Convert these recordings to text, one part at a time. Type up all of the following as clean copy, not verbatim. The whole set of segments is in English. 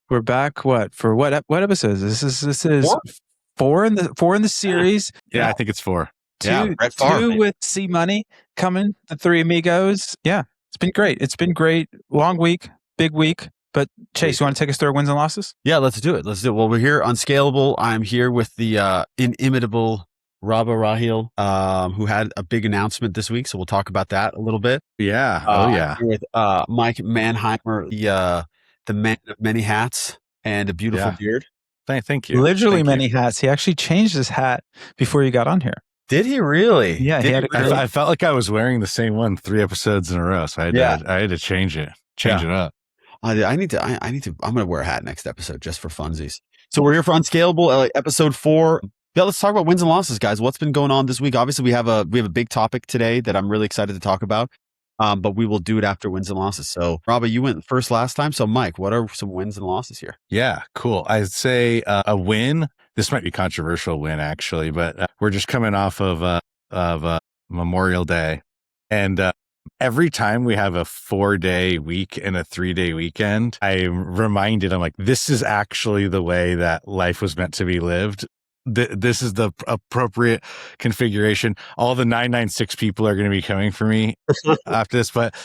We're back. What episodes? This is Four? four in the series. Yeah, I think it's 4. Two with C Money coming. The Three Amigos. Yeah, it's been great. It's been great. Long week, big week. But Chase, you want to take us through our wins and losses? Yeah, let's do it. Well, we're here Unscalable. I'm here with the inimitable Rabba Rahil, who had a big announcement this week. So we'll talk about that a little bit. Yeah. I'm here with Mike Manheimer, the man of many hats and a beautiful beard. Thank you. Literally many hats. He actually changed his hat before you got on here. Did he really? Yeah. I felt like I was wearing the same one 3 episodes in a row. So I had to change it up. I'm going to wear a hat next episode just for funsies. So we're here for Unscalable, episode 4. Yeah, let's talk about wins and losses, guys. What's been going on this week? Obviously, we have a big topic today that I'm really excited to talk about. But we will do it after wins and losses. So, Robert, you went first last time. So, Mike, what are some wins and losses here? Yeah, cool. I'd say a win. This might be controversial win, actually, but we're just coming off of Memorial Day, and every time we have a 4-day week and a 3-day weekend, I'm reminded. I'm like, this is actually the way that life was meant to be lived. This is the appropriate configuration. All the 996 people are going to be coming for me after this, but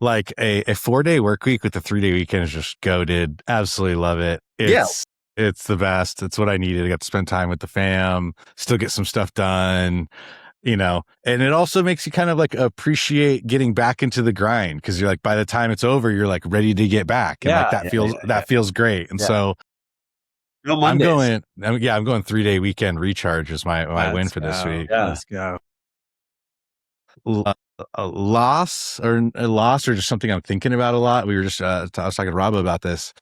like a 4-day work week with a 3-day weekend is just goated. Absolutely love it. It's the best. It's what I needed. I got to spend time with the fam, still get some stuff done, and it also makes you kind of like appreciate getting back into the grind. Cause you're like, by the time it's over, you're like ready to get back. And that feels great. And so I'm going 3-day weekend recharge is my win for this week. Yeah. Let's go. A loss or just something I'm thinking about a lot. We were just, I was talking to Rob about this,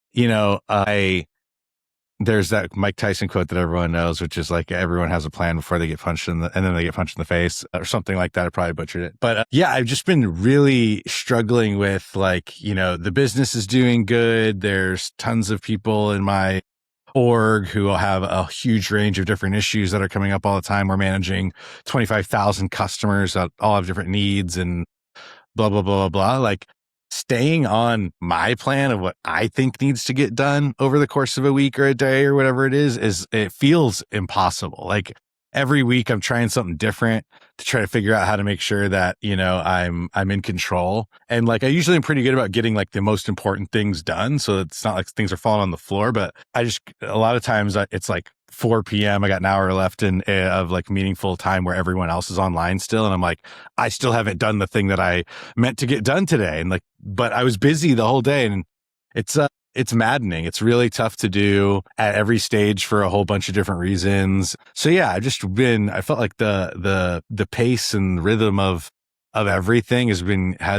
there's that Mike Tyson quote that everyone knows, which is like, everyone has a plan before they get punched and then they get punched in the face or something like that. I probably butchered it. But I've just been really struggling with the business is doing good. There's tons of people in my org who will have a huge range of different issues that are coming up all the time. We're managing 25,000 customers that all have different needs and blah, blah, blah, blah, blah. Like, staying on my plan of what I think needs to get done over the course of a week or a day or whatever it is it feels impossible. Like, every week I'm trying something different to try to figure out how to make sure that, I'm in control. And I usually am pretty good about getting the most important things done. So it's not like things are falling on the floor, but a lot of times it's 4 p.m. I got an hour left of meaningful time where everyone else is online still. And I'm like, I still haven't done the thing that I meant to get done today. And but I was busy the whole day, and it's maddening. It's really tough to do at every stage for a whole bunch of different reasons. So yeah, I felt like the pace and rhythm of everything has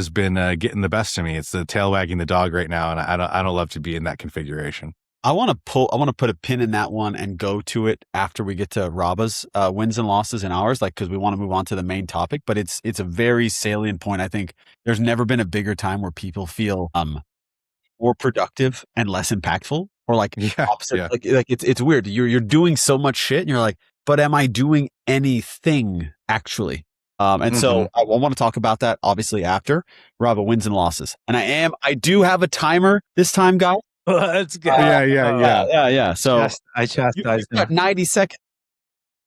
been getting the best of me. It's the tail wagging the dog right now. And I don't love to be in that configuration. I want to put a pin in that one and go to it after we get to Rabba's wins and losses and ours, because we want to move on to the main topic. But it's a very salient point. I think there's never been a bigger time where people feel more productive and less impactful, or opposite. Yeah. It's weird. You're doing so much shit, and you're like, but am I doing anything actually? So I want to talk about that obviously after Rabba wins and losses. And I do have a timer this time, guys. Let's go. Yeah. So I chastised him. 90 seconds.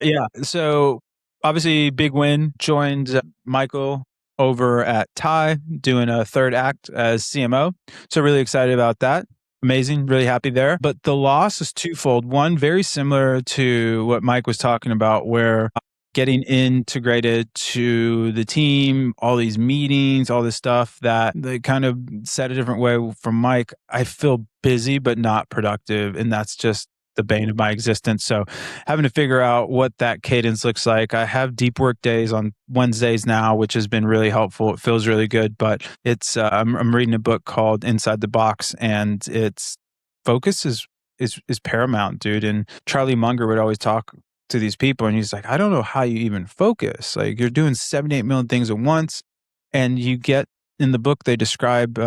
Yeah. So obviously, big win. Joined Michael over at Thai doing a third act as CMO. So really excited about that. Amazing. Really happy there. But the loss is twofold. One, very similar to what Mike was talking about, where getting integrated to the team, all these meetings, all this stuff that they kind of said a different way from Mike. I feel busy, but not productive. And that's just the bane of my existence. So having to figure out what that cadence looks like. I have deep work days on Wednesdays now, which has been really helpful. It feels really good, but it's, I'm reading a book called Inside the Box, and its focus is paramount, dude. And Charlie Munger would always talk to these people, and he's like, I don't know how you even focus. You're doing 78 million things at once. And you get in the book, they describe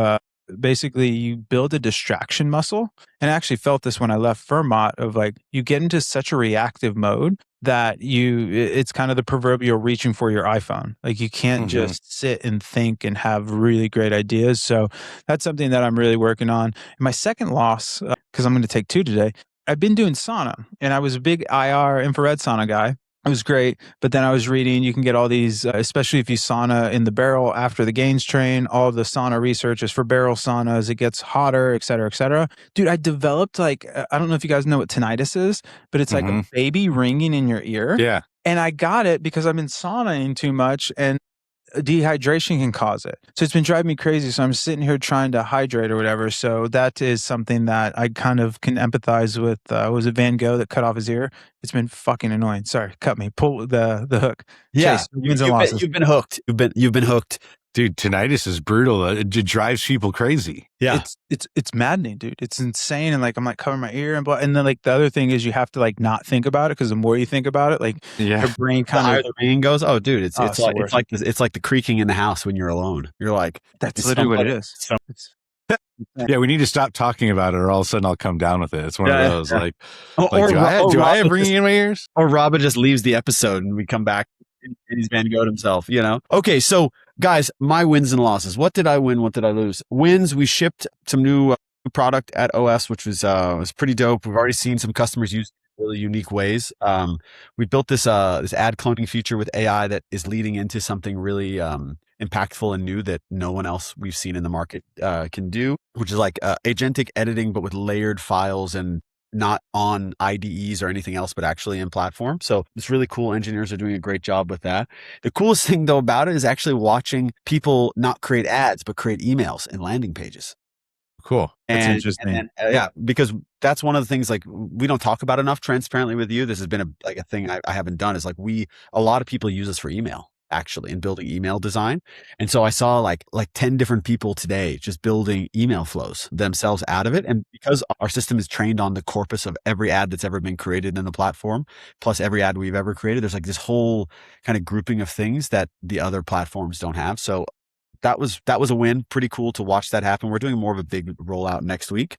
basically you build a distraction muscle. And I actually felt this when I left Fermat of you get into such a reactive mode that it's kind of the proverbial reaching for your iPhone. Like you can't just sit and think and have really great ideas. So that's something that I'm really working on. And my second loss, because I'm going to take 2 today, I've been doing sauna, and I was a big IR infrared sauna guy. It was great. But then I was reading, you can get all these, especially if you sauna in the barrel after the gains train, all of the sauna research is for barrel saunas. It gets hotter, et cetera, et cetera. Dude, I developed like, I don't know if you guys know what tinnitus is, but it's like a baby ringing in your ear. Yeah. And I got it because I've been saunaing too much, and dehydration can cause it. So it's been driving me crazy. So I'm sitting here trying to hydrate or whatever. So that is something that I kind of can empathize with. Was it Van Gogh that cut off his ear? It's been fucking annoying. Sorry, cut me. Pull the hook. Yeah, Chase, wins and losses. You've been hooked. You've been hooked. Dude, tinnitus is brutal. It drives people crazy. Yeah. It's maddening, dude. It's insane. And like, I'm like covering my ear and blah. And then like the other thing is you have to like not think about it, because the more you think about it, like your brain kind of, the ring goes. Oh, dude, it's the worst. like this. It's like the creaking in the house when you're alone. You're like, that's literally what it is. Yeah, we need to stop talking about it, or all of a sudden I'll come down with it. It's one of those like, do I have ringing in my ears? Or Robin just leaves the episode and we come back and he's Van Gogh himself, you know? Okay, so guys, my wins and losses. What did I win? What did I lose? Wins, we shipped some new product at OS, which was pretty dope. We've already seen some customers use really unique ways. We built this ad cloning feature with AI that is leading into something really impactful and new that no one else we've seen in the market can do, which is like agentic editing, but with layered files and not on IDEs or anything else, but actually in platform. So it's really cool. Engineers are doing a great job with that. The coolest thing though about it is actually watching people not create ads, but create emails and landing pages. Cool. That's interesting. Yeah, because that's one of the things like we don't talk about enough transparently with you. This has been a thing I haven't done, is like a lot of people use us for email actually in building email design. And so I saw like 10 different people today just building email flows themselves out of it. And because our system is trained on the corpus of every ad that's ever been created in the platform, plus every ad we've ever created, there's like this whole kind of grouping of things that the other platforms don't have. So that was a win. Pretty cool to watch that happen. We're doing more of a big rollout next week.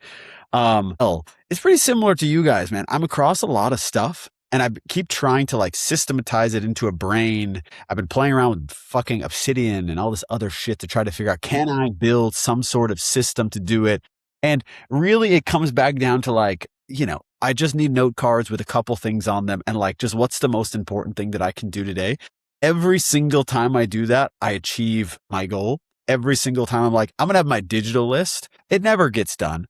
It's pretty similar to you guys, man. I'm across a lot of stuff and I keep trying to like systematize it into a brain. I've been playing around with fucking Obsidian and all this other shit to try to figure out, can I build some sort of system to do it? And really it comes back down to like, you know, I just need note cards with a couple things on them and like, just what's the most important thing that I can do today? Every single time I do that, I achieve my goal. Every single time I'm like, I'm going to have my digital list. It never gets done.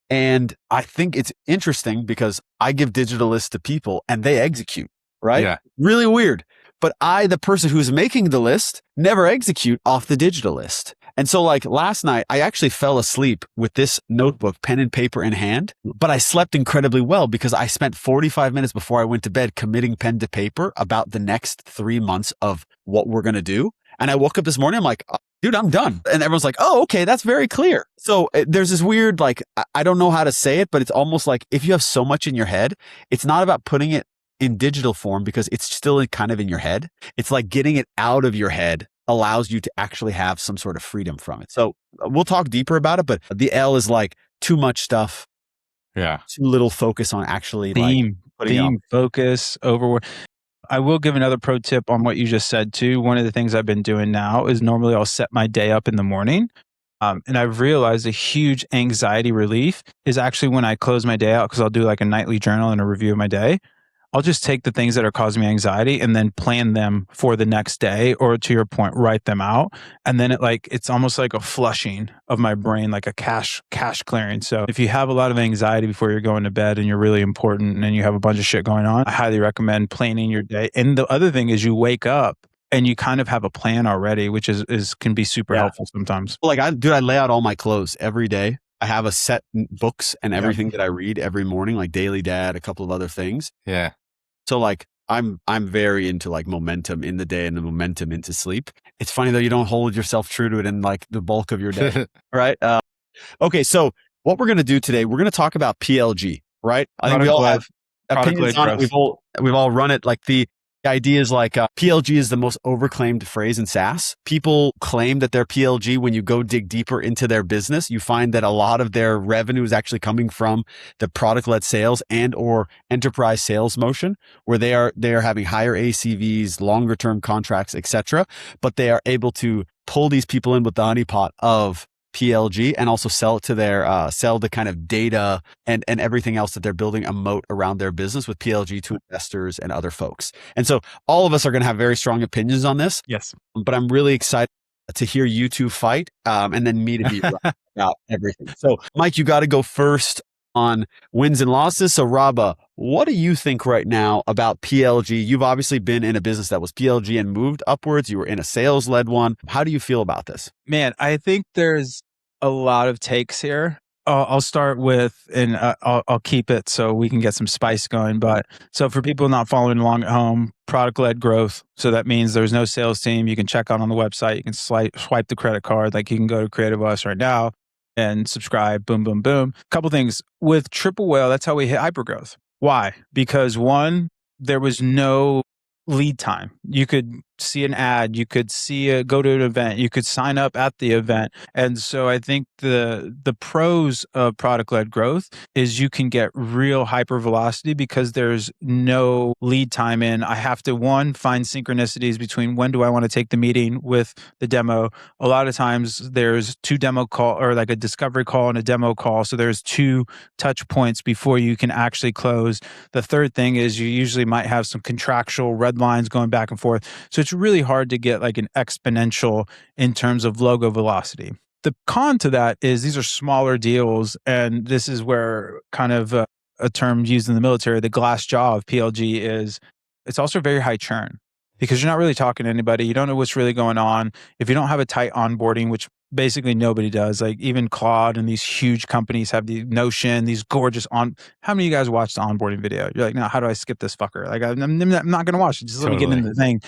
And I think it's interesting because I give digital lists to people and they execute, right? Yeah. Really weird. But I, the person who's making the list, never execute off the digital list. And so like last night, I actually fell asleep with this notebook, pen and paper in hand, but I slept incredibly well because I spent 45 minutes before I went to bed committing pen to paper about the next 3 months of what we're going to do. And I woke up this morning, I'm like, dude, I'm done. And everyone's like, oh, okay, that's very clear. So there's this weird, like, I don't know how to say it, but it's almost like if you have so much in your head, it's not about putting it in digital form because it's still kind of in your head. It's like getting it out of your head allows you to actually have some sort of freedom from it. So we'll talk deeper about it, but the L is like too much stuff. Yeah. Too little focus on actually theme, focus, overwork. I will give another pro tip on what you just said too. One of the things I've been doing now is normally I'll set my day up in the morning. And I've realized a huge anxiety relief is actually when I close my day out, because I'll do like a nightly journal and a review of my day. I'll just take the things that are causing me anxiety and then plan them for the next day, or to your point, write them out. And then it's almost like a flushing of my brain, like a cache clearing. So if you have a lot of anxiety before you're going to bed and you're really important and you have a bunch of shit going on, I highly recommend planning your day. And the other thing is you wake up and you kind of have a plan already, which can be super helpful sometimes. Like I lay out all my clothes every day. I have a set books and everything that I read every morning, like Daily Dad, a couple of other things. Yeah. So like I'm very into like momentum in the day and the momentum into sleep. It's funny though, you don't hold yourself true to it in like the bulk of your day, right? Okay, so what we're going to do today, we're going to talk about PLG, right? I think we all have opinions on it. We've all run it. Like The idea is like PLG is the most overclaimed phrase in SaaS. People claim that they're PLG. When you go dig deeper into their business, you find that a lot of their revenue is actually coming from the product-led sales and or enterprise sales motion, where they are having higher ACVs, longer term contracts, etc. But they are able to pull these people in with the honeypot of PLG and also sell it to their sell the kind of data and everything else that they're building a moat around their business with PLG to investors and other folks. And so all of us are going to have very strong opinions on this. Yes. But I'm really excited to hear you two fight and then me to be right about everything. So Mike, you got to go first on wins and losses. So Rabah, what do you think right now about PLG? You've obviously been in a business that was PLG and moved upwards. You were in a sales-led one. How do you feel about this? Man, I think there's a lot of takes here. I'll start with, and I'll keep it so we can get some spice going. But so for people not following along at home, product-led growth. So that means there's no sales team. You can check on the website. You can swipe the credit card. Like you can go to Creative Us right now and subscribe. Boom, boom, boom. Couple things with Triple Whale. That's how we hit hypergrowth. Why? Because one, there was no lead time. You could see an ad, you could go to an event, you could sign up at the event. And so I think the pros of product-led growth is you can get real hyper velocity because there's no lead time in. I have to find synchronicities between when do I want to take the meeting with the demo. A lot of times there's two demo call or like a discovery call and a demo call. So there's two touch points before you can actually close. The third thing is you usually might have some contractual red lines going back and forth. So it's really hard to get like an exponential in terms of logo velocity. The con to that is these are smaller deals, and this is where kind of a term used in the military, the glass jaw of PLG is, it's also very high churn because you're not really talking to anybody. You don't know what's really going on. If you don't have a tight onboarding, which basically nobody does, like even Claude and these huge companies have the Notion, these gorgeous how many of you guys watched the onboarding video? You're like, no, how do I skip this fucker? Like I'm not going to watch it. Just let me get into the thing.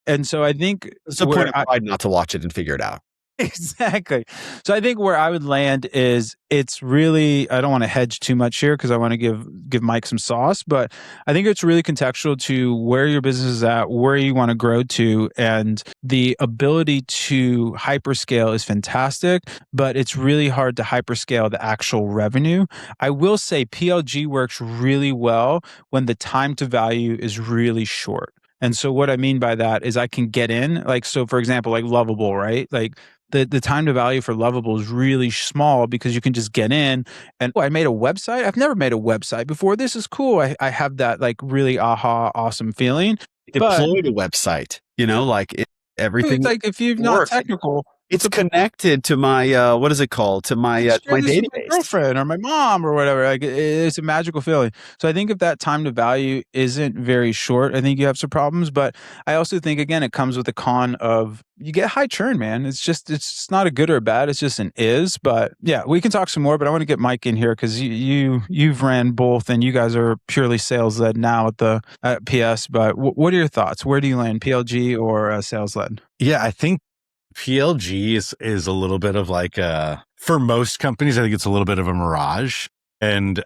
And so I think it's the point of pride not to watch it and figure it out. Exactly. So I think where I would land is it's really, I don't want to hedge too much here because I want to give Mike some sauce, but I think it's really contextual to where your business is at, where you want to grow to, and the ability to hyperscale is fantastic, but it's really hard to hyperscale the actual revenue. I will say PLG works really well when the time to value is really short. And so what I mean by that is I can get in, like, so for example, like Lovable, right? Like the time to value for Lovable is really small because you can just get in and I made a website. I've never made a website before. This is cool. I have that like really awesome feeling. Deployed a website, everything. It's like if you're not technical, it's connected to my what is it called? To my database, my girlfriend or my mom or whatever. Like it's a magical feeling. So I think if that time to value isn't very short, I think you have some problems. But I also think again it comes with the con of you get high churn, man. It's not a good or a bad. It's just an is. But yeah, we can talk some more. But I want to get Mike in here because you've ran both and you guys are purely sales led now at PS. But what are your thoughts? Where do you land, PLG or sales led? Yeah, I think PLG is a little bit of like for most companies, I think it's a little bit of a mirage. And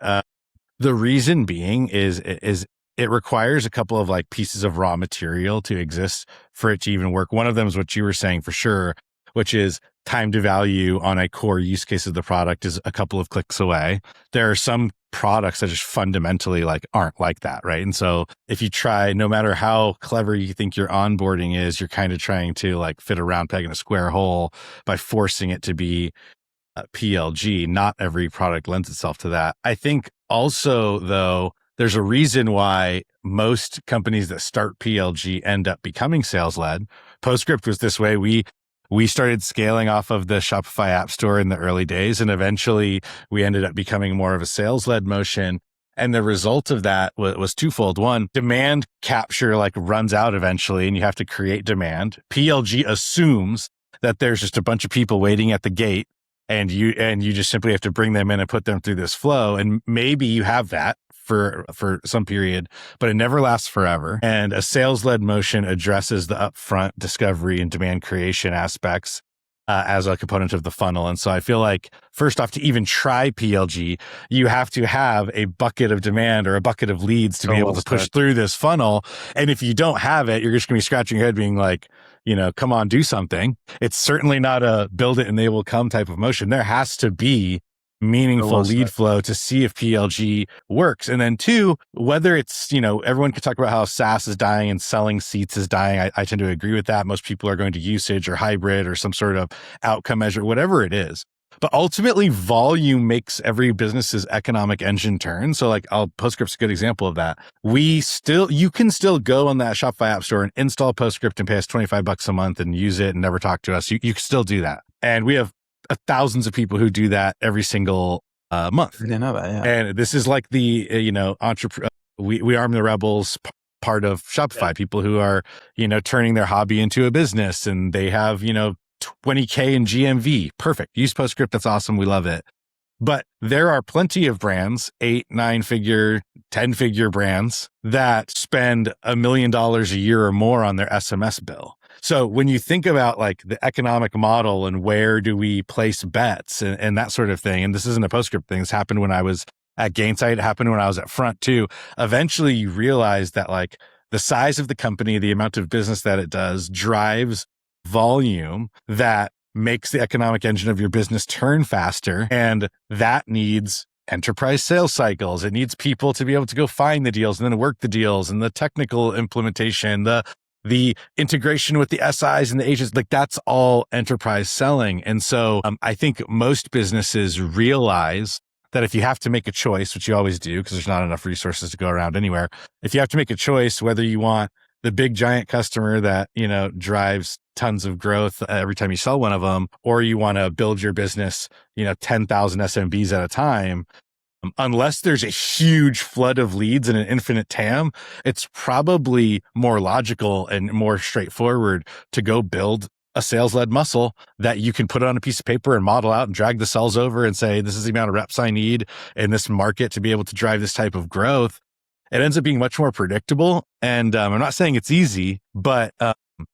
the reason being is it requires a couple of like pieces of raw material to exist for it to even work. One of them is what you were saying for sure, which is time to value on a core use case of the product is a couple of clicks away. There are some products that just fundamentally like aren't like that, right? And so if you try, no matter how clever you think your onboarding is, you're kind of trying to like fit a round peg in a square hole by forcing it to be PLG. Not every product lends itself to that. I think also though, there's a reason why most companies that start PLG end up becoming sales led. PostScript was this way. We started scaling off of the Shopify App Store in the early days, and eventually we ended up becoming more of a sales-led motion. And the result of that was twofold. One, demand capture like runs out eventually, and you have to create demand. PLG assumes that there's just a bunch of people waiting at the gate, and you just simply have to bring them in and put them through this flow. And maybe you have that for some period, but it never lasts forever. And a sales-led motion addresses the upfront discovery and demand creation aspects as a component of the funnel. And so I feel like first off, to even try PLG, you have to have a bucket of demand or a bucket of leads to be able to push through this funnel. And if you don't have it, you're just going to be scratching your head being like, come on, do something. It's certainly not a build it and they will come type of motion. There has to be meaningful lead flow to see if PLG works. And then two, whether it's, everyone can talk about how SaaS is dying and selling seats is dying. I tend to agree with that. Most people are going to usage or hybrid or some sort of outcome measure, whatever it is. But ultimately, volume makes every business's economic engine turn. So PostScript's a good example of that. You can still go on that Shopify app store and install PostScript and pay us $25 a month and use it and never talk to us. You can still do that. And we have thousands of people who do that every single month. I didn't know that, yeah. And this is like the, we arm the rebels part of Shopify, people who are, turning their hobby into a business and they have, 20K in GMV. Perfect. Use PostScript. That's awesome. We love it. But there are plenty of brands, 8, 9-figure, 10-figure brands that spend $1 million a year or more on their SMS bill. So when you think about the economic model and where do we place bets and that sort of thing, and this isn't a PostScript thing, this happened when I was at Gainsight, it happened when I was at Front too. Eventually you realize that the size of the company, the amount of business that it does drives volume that makes the economic engine of your business turn faster. And that needs enterprise sales cycles. It needs people to be able to go find the deals and then work the deals and the technical implementation, the integration with the SIs and the agents. That's all enterprise selling. And so I think most businesses realize that if you have to make a choice, which you always do because there's not enough resources to go around anywhere, if you have to make a choice whether you want the big giant customer that, drives tons of growth every time you sell one of them, or you want to build your business, 10,000 SMBs at a time, unless there's a huge flood of leads and an infinite TAM, it's probably more logical and more straightforward to go build a sales-led muscle that you can put on a piece of paper and model out and drag the cells over and say, this is the amount of reps I need in this market to be able to drive this type of growth. It ends up being much more predictable. And I'm not saying it's easy, but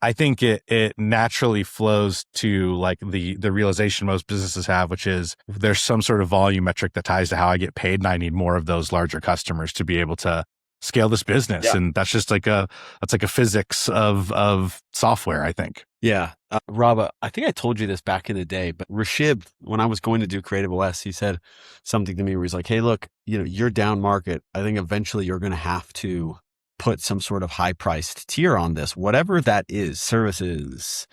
I think it naturally flows to the realization most businesses have, which is there's some sort of volume metric that ties to how I get paid. And I need more of those larger customers to be able to scale this business. Yeah. And that's just a physics of software, I think. Yeah. Rob, I think I told you this back in the day, but Rashib, when I was going to do Creative OS, he said something to me where he's like, hey, look, you're down market. I think eventually you're going to have to put some sort of high priced tier on this, whatever that is, services,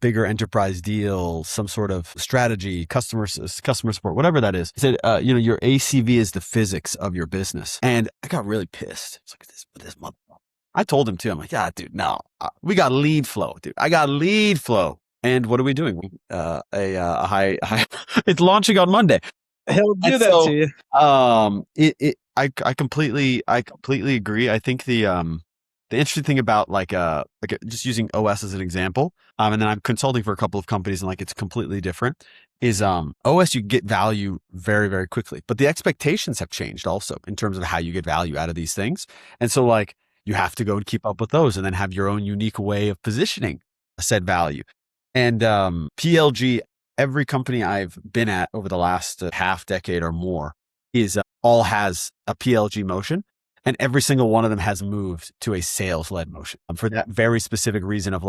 bigger enterprise deal, some sort of strategy, customer support, whatever that is. He said, your ACV is the physics of your business. And I got really pissed. It's like this month. I told him too. I'm like, yeah, dude, no, we got lead flow, dude. I got lead flow. And what are we doing? A high, it's launching on Monday. He'll do that to you. I completely agree. I think the interesting thing about just using OS as an example, and then I'm consulting for a couple of companies and it's completely different, is OS you get value very, very quickly. But the expectations have changed also in terms of how you get value out of these things. And so you have to go and keep up with those and then have your own unique way of positioning said value. And PLG, every company I've been at over the last half decade or more is all has a PLG motion. And every single one of them has moved to a sales-led motion for that very specific reason of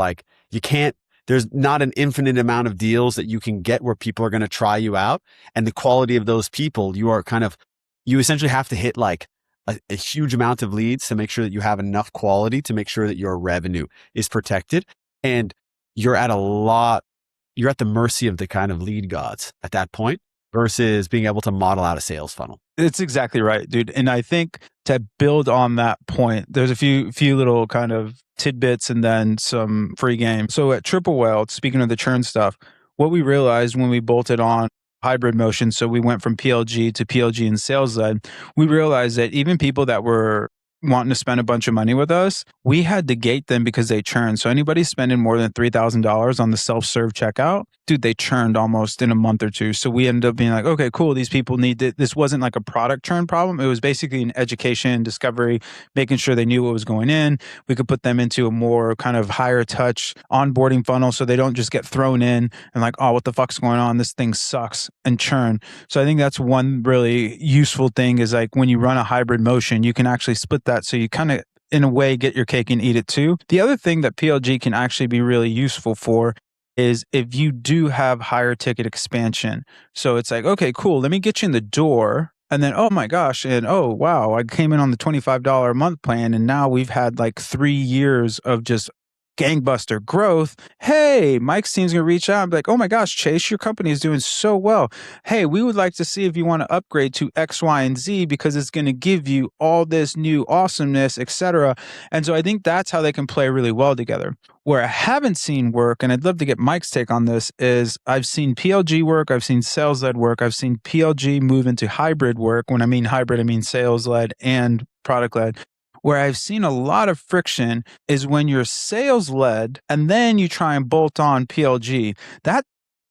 there's not an infinite amount of deals that you can get where people are going to try you out. And the quality of those people, you essentially have to hit a huge amount of leads to make sure that you have enough quality to make sure that your revenue is protected. And you're at the mercy of the kind of lead gods at that point versus being able to model out a sales funnel. It's exactly right, dude. And I think to build on that point, there's a few little kind of tidbits and then some free game. So at Triple Whale, speaking of the churn stuff, what we realized when we bolted on hybrid motion, so we went from PLG to PLG and sales led, we realized that even people that were wanting to spend a bunch of money with us, we had to gate them because they churned. So anybody spending more than $3,000 on the self-serve checkout, dude, they churned almost in a month or two. So we ended up being like, okay, cool. These people need it. This wasn't like a product churn problem. It was basically an education, discovery, making sure they knew what was going in. We could put them into a more kind of higher touch onboarding funnel so they don't just get thrown in and like, oh, what the fuck's going on? This thing sucks and churn. So I think that's one really useful thing is like when you run a hybrid motion, you can actually split that. So you kind of, in a way, get your cake and eat it too. The other thing that PLG can actually be really useful for is if you do have higher ticket expansion. So it's like, okay, cool. Let me get you in the door. And then, oh my gosh. And oh, wow, I came in on the $25 a month plan. And now we've had like 3 years of just gangbuster growth. Hey, Mike's team's going to reach out and be like, oh my gosh, Chase, your company is doing so well. Hey, we would like to see if you want to upgrade to X, Y, and Z because it's going to give you all this new awesomeness, etc. And so I think that's how they can play really well together. Where I haven't seen work, and I'd love to get Mike's take on this, is I've seen PLG work, I've seen sales-led work, I've seen PLG move into hybrid work. When I mean hybrid, I mean sales-led and product-led. Where I've seen a lot of friction is when you're sales led and then you try and bolt on PLG. That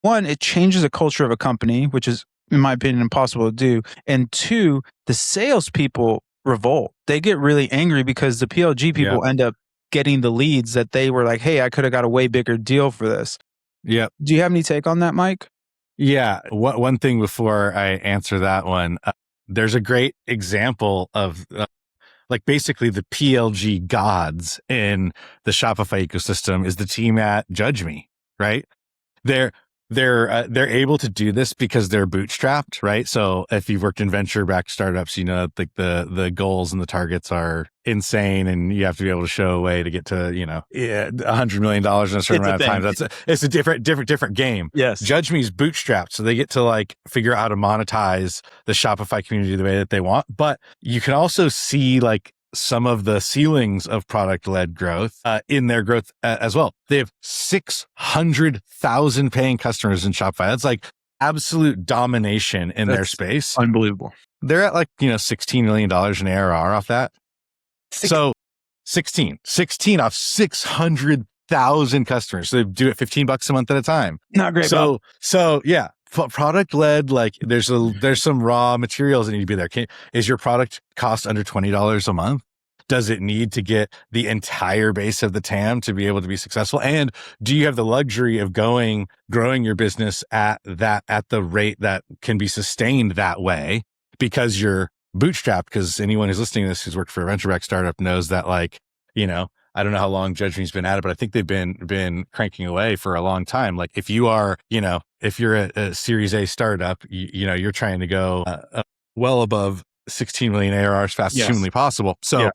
one, it changes the culture of a company, which is, in my opinion, impossible to do. And two, the salespeople revolt. They get really angry because the PLG people end up getting the leads that they were like, hey, I could have got a way bigger deal for this. Yeah. Do you have any take on that, Mike? Yeah. One thing before I answer that one, there's a great example of like basically the PLG gods in the Shopify ecosystem is the team at Judge Me, right? They're able to do this because they're bootstrapped, right? So if you've worked in venture-backed startups, you know, like the goals and the targets are insane, and you have to be able to show a way to get to, you know, $100 million in a certain amount of time. It's a different game. Yes. Judge Me's bootstrapped, so they get to like figure out how to monetize the Shopify community the way that they want. But you can also see like some of the ceilings of product-led growth in their growth as well. They have 600,000 paying customers in Shopify. That's like absolute domination in their space. Unbelievable. They're at like, you know, $16 million in ARR off that. So 16 off 600,000 customers. So they do it $15 a month at a time. Not great. So yeah. Product led, like there's some raw materials that need to be there. Is your product cost under $20 a month? Does it need to get the entire base of the TAM to be able to be successful? And do you have the luxury of growing your business at the rate that can be sustained that way because you're bootstrapped? Because anyone who's listening to this who's worked for a venture-backed startup knows that, like, you know, I don't know how long Judge Me's been at it, but I think they've been cranking away for a long time. Like if you are, you know, if you're a Series A startup, you know, you're trying to go well above 16 million ARR as fast as humanly possible. So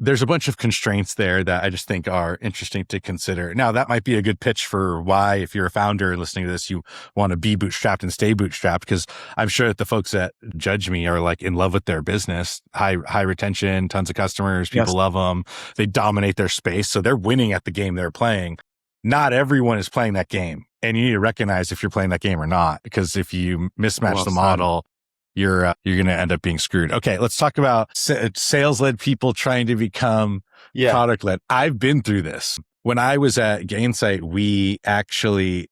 there's a bunch of constraints there that I just think are interesting to consider. Now, that might be a good pitch for why, if you're a founder listening to this, you want to be bootstrapped and stay bootstrapped, because I'm sure that the folks that Judge Me are like in love with their business, high retention, tons of customers, people love them. They dominate their space. So they're winning at the game they're playing. Not everyone is playing that game. And you need to recognize if you're playing that game or not, because if you mismatch the model, you're going to end up being screwed. Okay, let's talk about sales-led people trying to become product-led. I've been through this. When I was at Gainsight, we actually,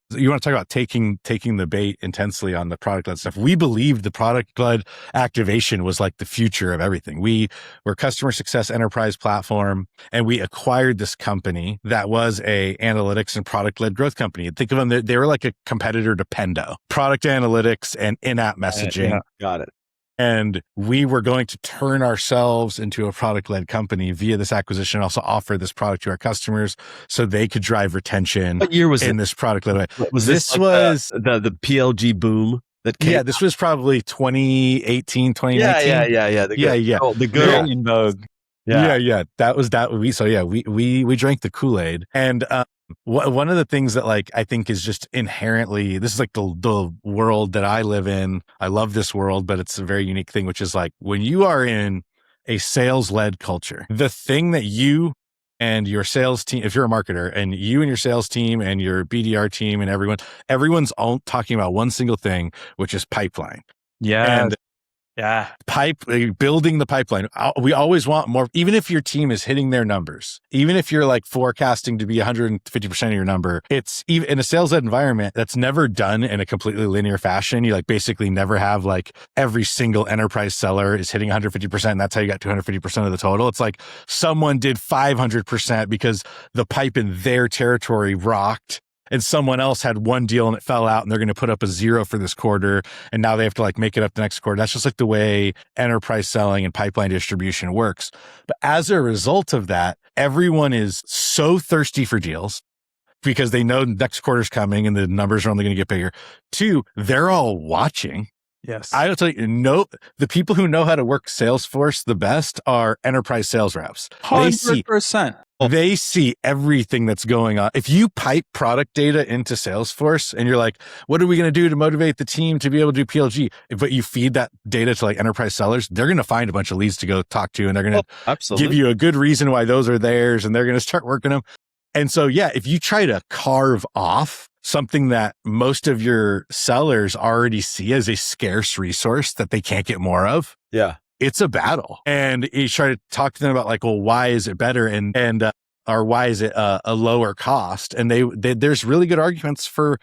you want to talk about taking the bait intensely on the product-led stuff. We believed the product-led activation was like the future of everything. We were a customer success enterprise platform, and we acquired this company that was a analytics and product-led growth company. Think of them, they were like a competitor to Pendo. Product analytics and in-app messaging. Got it. And we were going to turn ourselves into a product-led company via this acquisition, and also offer this product to our customers so they could drive retention. What year was in it? this product-led way? Was this the PLG boom that came? Yeah, this was probably 2018, 2019. Yeah. The good old in vogue. Yeah. That was that. We drank the Kool-Aid. And one of the things that, like, I think is just inherently, this is like the world that I live in. I love this world, but it's a very unique thing, which is like when you are in a sales-led culture, the thing that you and your sales team, if you're a marketer, and you and your sales team and your BDR team and everyone's all talking about one single thing, which is pipeline. Yeah. Yeah. Building the pipeline. We always want more, even if your team is hitting their numbers, even if you're like forecasting to be 150% of your number, it's even in a sales led environment that's never done in a completely linear fashion. You like basically never have like every single enterprise seller is hitting 150%. And that's how you got 250% of the total. It's like someone did 500% because the pipe in their territory rocked. And someone else had one deal and it fell out and they're going to put up a 0 for this quarter. And now they have to like make it up the next quarter. That's just like the way enterprise selling and pipeline distribution works. But as a result of that, everyone is so thirsty for deals because they know next quarter's coming and the numbers are only going to get bigger. 2, they're all watching. Yes. I will tell you, the people who know how to work Salesforce the best are enterprise sales reps. 100%. They see everything that's going on. If you pipe product data into Salesforce and you're like, what are we going to do to motivate the team to be able to do PLG? But you feed that data to like enterprise sellers, they're going to find a bunch of leads to go talk to, and they're going to give you a good reason why those are theirs, and they're going to start working them. And so, yeah, if you try to carve off something that most of your sellers already see as a scarce resource that they can't get more of, it's a battle. And you try to talk to them about like, well, why is it better? Or why is it a lower cost? And there's really good arguments for,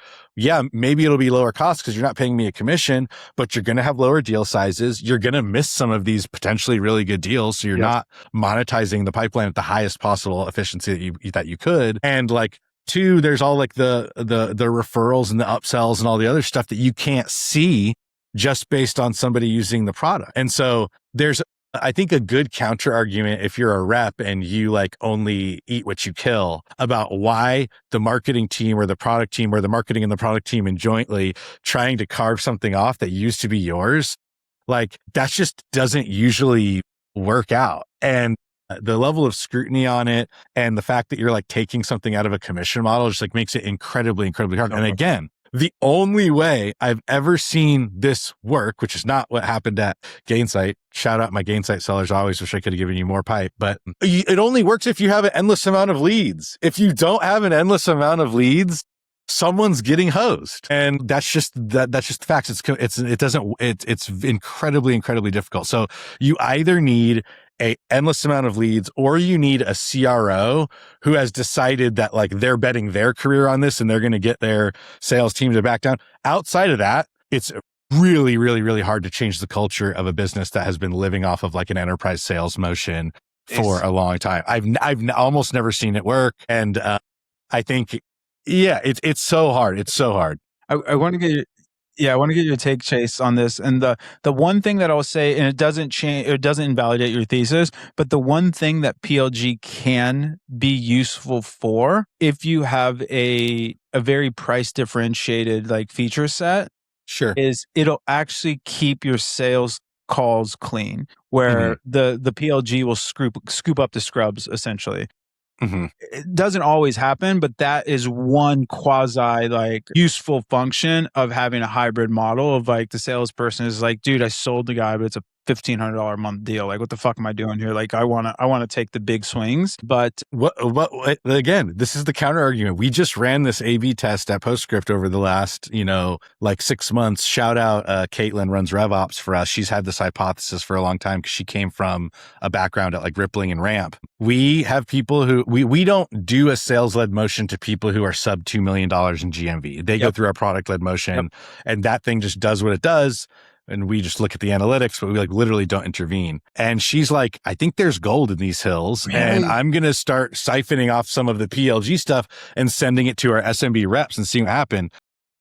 maybe it'll be lower cost because you're not paying me a commission, but you're going to have lower deal sizes. You're going to miss some of these potentially really good deals. So you're not monetizing the pipeline at the highest possible efficiency that you could. And like, 2, there's all like the referrals and the upsells and all the other stuff that you can't see just based on somebody using the product. And so there's, I think, a good counter argument if you're a rep and you like only eat what you kill about why the marketing team or the product team or the marketing and the product team and jointly trying to carve something off that used to be yours. Like that just doesn't usually work out. And the level of scrutiny on it and the fact that you're like taking something out of a commission model just like makes it incredibly, incredibly hard. And again, the only way I've ever seen this work, which is not what happened at Gainsight. Shout out my Gainsight sellers. I always wish I could have given you more pipe, but it only works if you have an endless amount of leads. If you don't have an endless amount of leads, someone's getting hosed. And that's just the facts. It's incredibly, incredibly difficult. So you either need a endless amount of leads, or you need a CRO who has decided that like they're betting their career on this and they're going to get their sales team to back down. Outside of that, it's really, really, really hard to change the culture of a business that has been living off of like an enterprise sales motion for a long time. I've almost never seen it work. And I think, it's so hard. It's so hard. I want to get I want to get your take, Chase, on this. And the one thing that I'll say, and it doesn't change, it doesn't invalidate your thesis, but the one thing that PLG can be useful for, if you have a very price differentiated like feature set, is it'll actually keep your sales calls clean, where the PLG will scoop up the scrubs essentially. It doesn't always happen, but that is one quasi like useful function of having a hybrid model of like the salesperson is like, dude, I sold the guy, but it's a $1,500 a month deal. Like, what the fuck am I doing here? Like, I want to take the big swings, but what again, this is the counter argument. We just ran this A/B test at Postscript over the last, like 6 months. Shout out, Caitlin runs RevOps for us. She's had this hypothesis for a long time because she came from a background at like Rippling and Ramp. We have people who we don't do a sales led motion to people who are sub $2 million in GMV. They go through our product led motion, and that thing just does what it does. And we just look at the analytics, but we like literally don't intervene. And she's like, I think there's gold in these hills, and I'm going to start siphoning off some of the PLG stuff and sending it to our SMB reps and seeing what happen.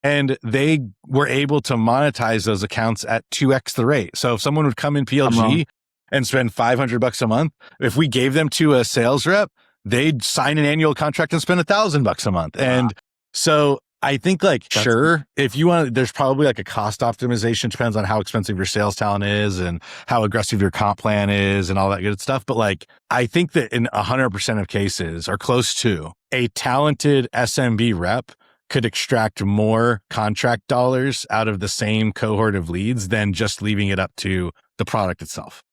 And they were able to monetize those accounts at 2x the rate. So if someone would come in PLG and spend $500 a month, if we gave them to a sales rep, they'd sign an annual contract and spend $1,000 a month. And so I think like, sure, if you want, there's probably like a cost optimization, depends on how expensive your sales talent is and how aggressive your comp plan is and all that good stuff. But like, I think that in 100% of cases, or close to, a talented SMB rep could extract more contract dollars out of the same cohort of leads than just leaving it up to the product itself.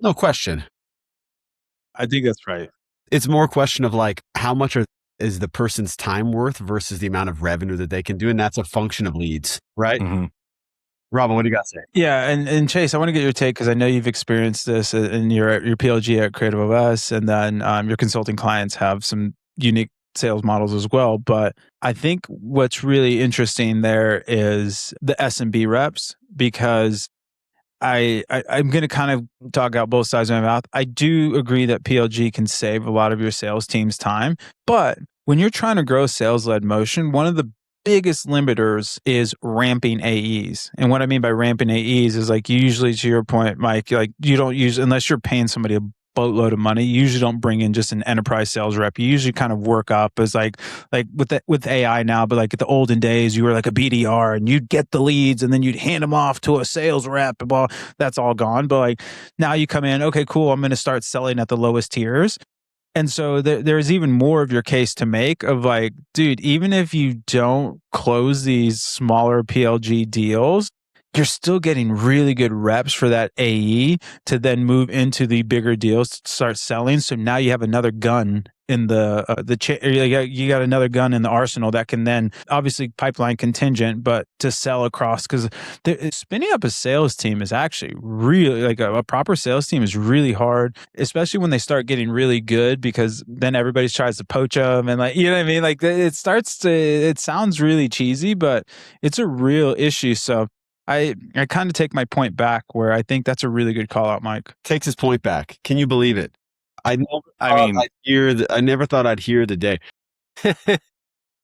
No question. I think that's right. It's more a question of like, how much is the person's time worth versus the amount of revenue that they can do. And that's a function of leads, right? Robin, what do you got to say? Yeah, and Chase, I want to get your take because I know you've experienced this in your PLG at Creative OS, and then your consulting clients have some unique sales models as well. But I think what's really interesting there is the SMB reps, because I'm going to kind of talk out both sides of my mouth. I do agree that PLG can save a lot of your sales team's time, but when you're trying to grow sales-led motion, one of the biggest limiters is ramping AEs. And what I mean by ramping AEs is like, usually, to your point, Mike, like you don't use, unless you're paying somebody a boatload of money, you usually don't bring in just an enterprise sales rep. You usually kind of work up as like with AI now, but like at the olden days, you were like a BDR and you'd get the leads and then you'd hand them off to a sales rep. Well, that's all gone. But like now you come in, okay, cool, I'm going to start selling at the lowest tiers. And so there's even more of your case to make of like, dude, even if you don't close these smaller PLG deals, you're still getting really good reps for that AE to then move into the bigger deals to start selling. So now you have another gun in you got another gun in the arsenal that can then, obviously pipeline contingent, but to sell across, because spinning up a sales team is actually really, like a proper sales team is really hard, especially when they start getting really good, because then everybody tries to poach them and like, you know what I mean? Like it sounds really cheesy, but it's a real issue. So I kind of take my point back, where I think that's a really good call out, Mike. Takes his point back. Can you believe it? I never thought I'd hear the day.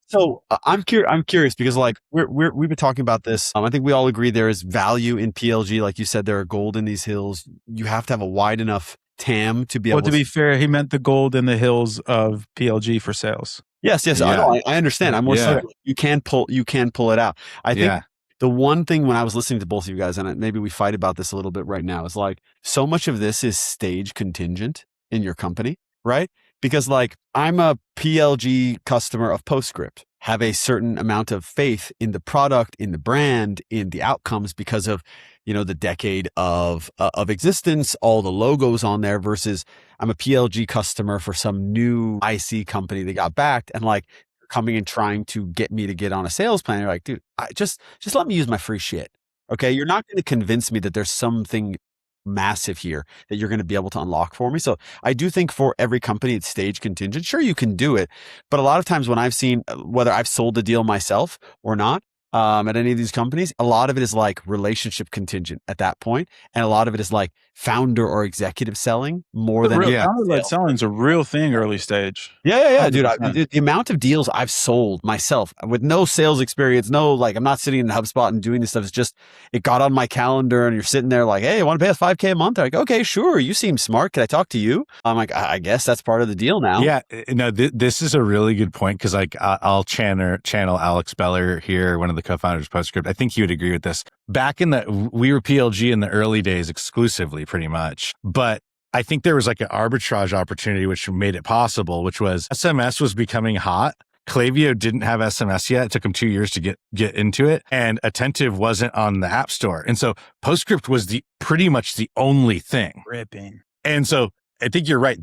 So I'm curious because like we've been talking about this. I think we all agree there is value in PLG. Like you said, there are gold in these hills. You have to have a wide enough TAM to be able. Well, to be fair, he meant the gold in the hills of PLG for sales. Yes. Yeah. I understand. I'm more so you can pull it out. I think. Yeah. The one thing when I was listening to both of you guys, and maybe we fight about this a little bit right now, is like so much of this is stage contingent in your company, right? Because like I'm a PLG customer of Postscript, have a certain amount of faith in the product, in the brand, in the outcomes because of, the decade of existence, all the logos on there, versus I'm a PLG customer for some new IC company that got backed and like coming and trying to get me to get on a sales plan. You're like, dude, just let me use my free shit. Okay. You're not going to convince me that there's something massive here that you're going to be able to unlock for me. So I do think for every company, it's stage contingent. Sure, you can do it. But a lot of times when I've seen, whether I've sold a deal myself or not, at any of these companies, a lot of it is like relationship contingent at that point, and a lot of it is like founder or executive selling more than founder-led selling is a real thing early stage. Yeah, dude. The amount of deals I've sold myself with no sales experience, I'm not sitting in HubSpot and doing this stuff. It's just it got on my calendar, and you're sitting there like, hey, I want to pay us $5,000 a month. They're like, okay, sure. You seem smart. Can I talk to you? I'm like, I guess that's part of the deal now. Yeah, no, this is a really good point, because like I'll channel Alex Beller here, one of the co-founders of Postscript. I think he would agree with this. Back we were PLG in the early days exclusively, pretty much. But I think there was like an arbitrage opportunity which made it possible, which was SMS was becoming hot. Klaviyo didn't have SMS yet. It took them 2 years to get into it. And Attentive wasn't on the App Store. And so Postscript was pretty much the only thing. Ripping. And so I think you're right.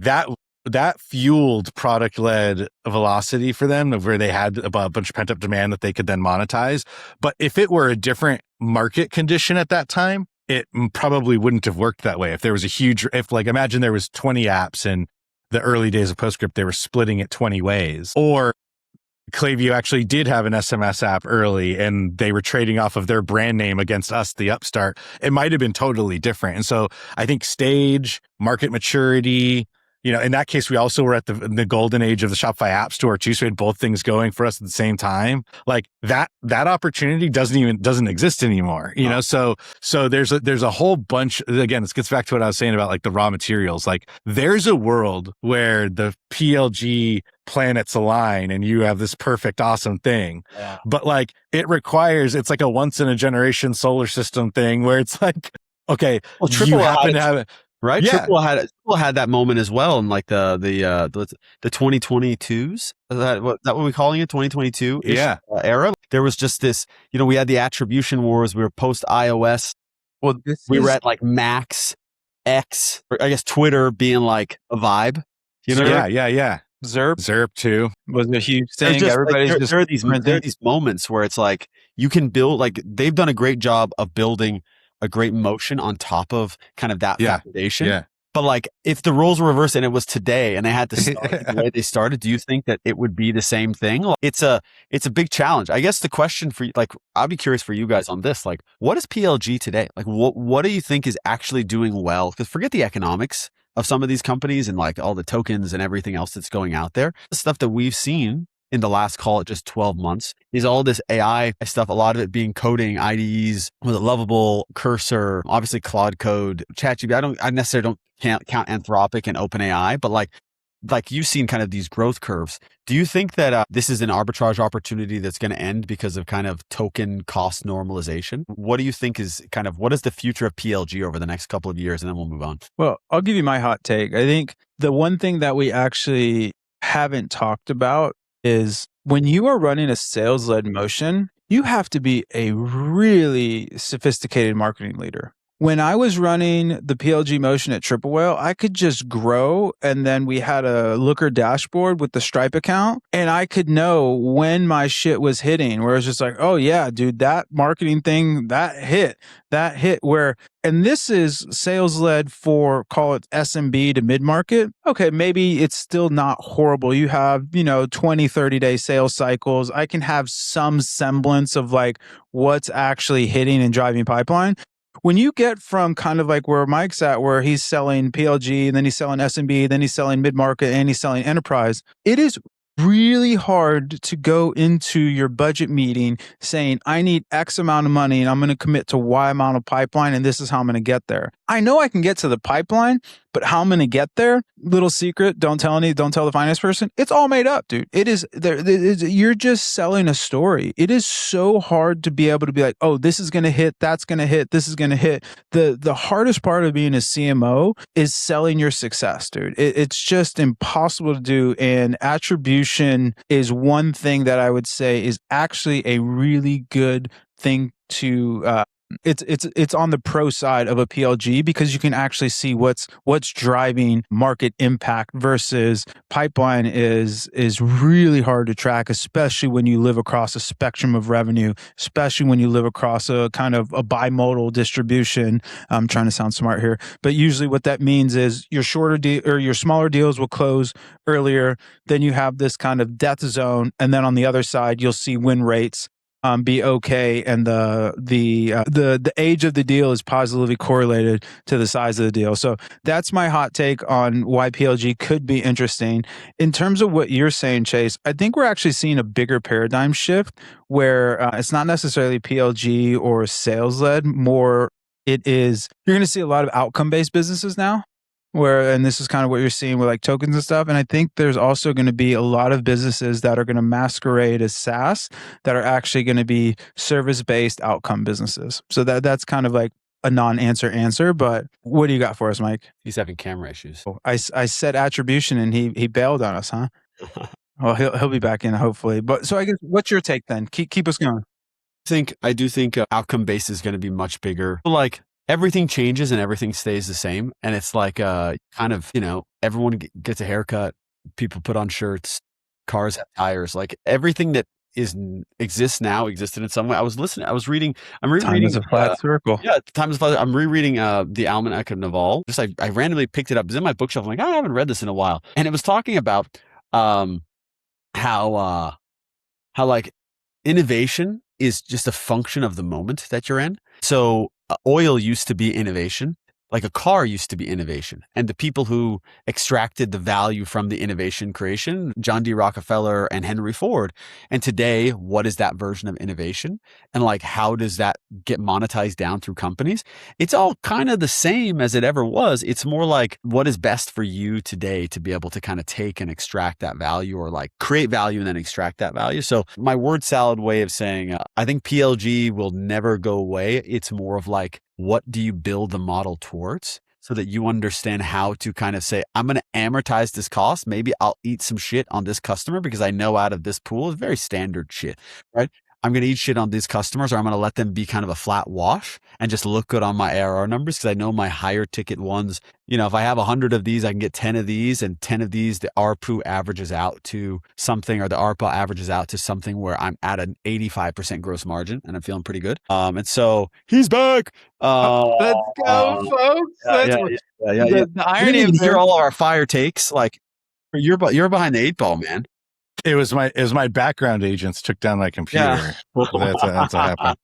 That fueled product-led velocity for them, where they had a bunch of pent-up demand that they could then monetize. But if it were a different market condition at that time, it probably wouldn't have worked that way. If there was imagine there was 20 apps in the early days of Postscript, they were splitting it 20 ways. Or Klaviyo actually did have an SMS app early and they were trading off of their brand name against us, the upstart. It might have been totally different. And so I think stage, market maturity, in that case, we also were at the golden age of the Shopify App Store too. So we had both things going for us at the same time. Like that opportunity doesn't exist anymore. So there's a whole bunch. Again, this gets back to what I was saying about like the raw materials. Like there's a world where the PLG planets align and you have this perfect, awesome thing. Yeah. But like it's like a once in a generation solar system thing where it's like, okay, you happen to have it. Right. Yeah. Triple had that moment as well in like the 2022s. Is that what we're calling it? 2022 era. There was just this, we had the attribution wars. We were post iOS. Well, we were at like Max, X, or I guess Twitter being like a vibe. Yeah. Zerp too. was a huge There's thing. just like Everybody's just there are these printing. moments where it's like you can build, like they've done a great job of building a great motion on top of kind of that foundation. Yeah. But like if the roles were reversed and it was today and they had to start the way they started, do you think that it would be the same thing? Like, it's a big challenge. I guess the question for you, like I'll be curious for you guys on this, like what is PLG today? Like what do you think is actually doing well? Because forget the economics of some of these companies and like all the tokens and everything else that's going out there. The stuff that we've seen in the last, call it just 12 months, is all this AI stuff, a lot of it being coding, IDEs, with a Lovable, Cursor, obviously Claude Code, ChatGPT. I necessarily can't count Anthropic and OpenAI, but like you've seen kind of these growth curves. Do you think that this is an arbitrage opportunity that's going to end because of kind of token cost normalization? What do you think is kind of, what is the future of PLG over the next couple of years? And then we'll move on. Well, I'll give you my hot take. I think the one thing that we actually haven't talked about is when you are running a sales-led motion, you have to be a really sophisticated marketing leader. When I was running the PLG motion at Triple Whale, I could just grow, and then we had a Looker dashboard with the Stripe account, and I could know when my shit was hitting, where it's just like, oh yeah, dude, that marketing thing, that hit, where, and this is sales led for, call it SMB to mid-market. Okay, maybe it's still not horrible. You have, 20, 30-day sales cycles. I can have some semblance of like what's actually hitting and driving pipeline. When you get from kind of like where Mike's at, where he's selling PLG, and then he's selling SMB, then he's selling mid-market, and he's selling enterprise, it is really hard to go into your budget meeting saying, I need X amount of money and I'm going to commit to Y amount of pipeline, and this is how I'm going to get there. I know I can get to the pipeline, but how I'm going to get there, little secret, don't tell the finance person. It's all made up, dude. It is there. You're just selling a story. It is so hard to be able to be like, oh, this is going to hit, that's going to hit, this is going to hit. The hardest part of being a CMO is selling your success, dude. It's just impossible to do. And attribution is one thing that I would say is actually a really good thing to it's on the pro side of a PLG, because you can actually see what's driving market impact, versus pipeline is really hard to track, especially when you live across a spectrum of revenue, especially when you live across a kind of a bimodal distribution. I'm trying to sound smart here, but usually what that means is your your smaller deals will close earlier. Then you have this kind of death zone, and then on the other side you'll see win rates be okay, and the age of the deal is positively correlated to the size of the deal. So that's my hot take on why PLG could be interesting. In terms of what you're saying, Chase, I think we're actually seeing a bigger paradigm shift where it's not necessarily PLG or sales led. More, it is, you're going to see a lot of outcome based businesses now, and this is kind of what you're seeing with like tokens and stuff. And I think there's also going to be a lot of businesses that are going to masquerade as SaaS that are actually going to be service-based outcome businesses. So that's kind of like a non-answer, but what do you got for us, Mike? He's having camera issues. I said attribution and he bailed on us, huh? Well, he'll be back in hopefully. But so I guess, what's your take then? Keep us going. I do think outcome based is going to be much bigger. Like, everything changes and everything stays the same. And it's like kind of, everyone gets a haircut, people put on shirts, cars have tires, like everything that exists now existed in some way. I'm rereading. Time is a flat circle. Yeah, time is flat. I'm rereading the Almanac of Naval. Just I randomly picked it up. It's in my bookshelf. I'm like, I haven't read this in a while. And it was talking about how like innovation is just a function of the moment that you're in. So oil used to be innovation, like a car used to be innovation. And the people who extracted the value from the innovation creation, John D. Rockefeller and Henry Ford. And today, what is that version of innovation? And like, how does that get monetized down through companies? It's all kind of the same as it ever was. It's more like, what is best for you today to be able to kind of take and extract that value, or like create value and then extract that value. So my word salad way of saying, I think PLG will never go away. It's more of like, what do you build the model towards, so that you understand how to kind of say, I'm going to amortize this cost. Maybe I'll eat some shit on this customer because I know out of this pool is very standard shit, right? I'm going to eat shit on these customers, or I'm going to let them be kind of a flat wash and just look good on my ARR numbers, because I know my higher ticket ones, if I have 100 of these, I can get 10 of these, and 10 of these, the ARPU averages out to something, or the ARPA averages out to something where I'm at an 85% gross margin and I'm feeling pretty good. And so he's back. Let's go, folks. Yeah. The You irony didn't of even hear this. all of our fire takes. Like, you're behind the 8 ball, man. It was my background agents took down my computer. Yeah. That's what happened.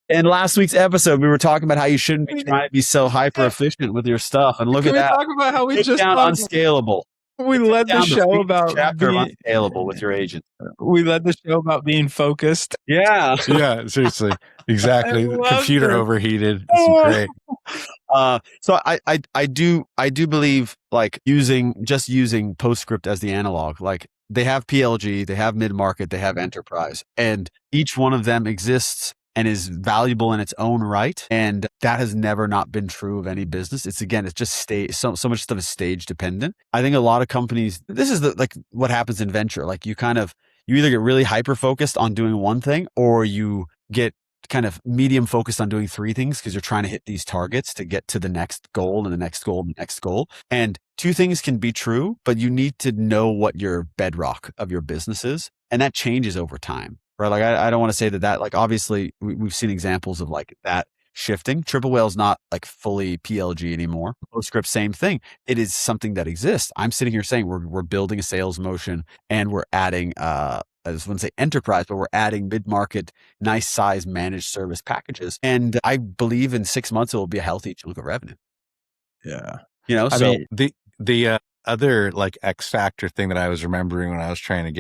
In last week's episode, we were talking about how you shouldn't be trying to be so hyper efficient with your stuff. And look Can at we that. talk about how we Take just down talked- unscalable. we led the Down show previous about chapter of being unscalable with your agent. we led the show about being focused. Yeah. Yeah, seriously. Exactly. I The love computer this. overheated. It's great. So I do believe, like, using PostScript as the analog. Like, they have PLG, they have mid-market, they have enterprise, and each one of them exists and is valuable in its own right. And that has never not been true of any business. It's just so much stuff is stage dependent. I think a lot of companies, this is what happens in venture. Like, you either get really hyper focused on doing one thing, or you get kind of medium focused on doing 3 things, because you're trying to hit these targets to get to the next goal and the next goal and the next goal. And 2 things can be true, but you need to know what your bedrock of your business is. And that changes over time, right? Like, I don't want to say that, like, obviously we've seen examples of like that shifting. Triple Whale's not like fully PLG anymore. PostScript, same thing. It is something that exists. I'm sitting here saying we're building a sales motion, and we're adding, I just wouldn't say enterprise, but we're adding mid-market, nice size managed service packages. And I believe in 6 months, it will be a healthy chunk of revenue. Yeah. I mean, the other like X factor thing that I was remembering when I was trying to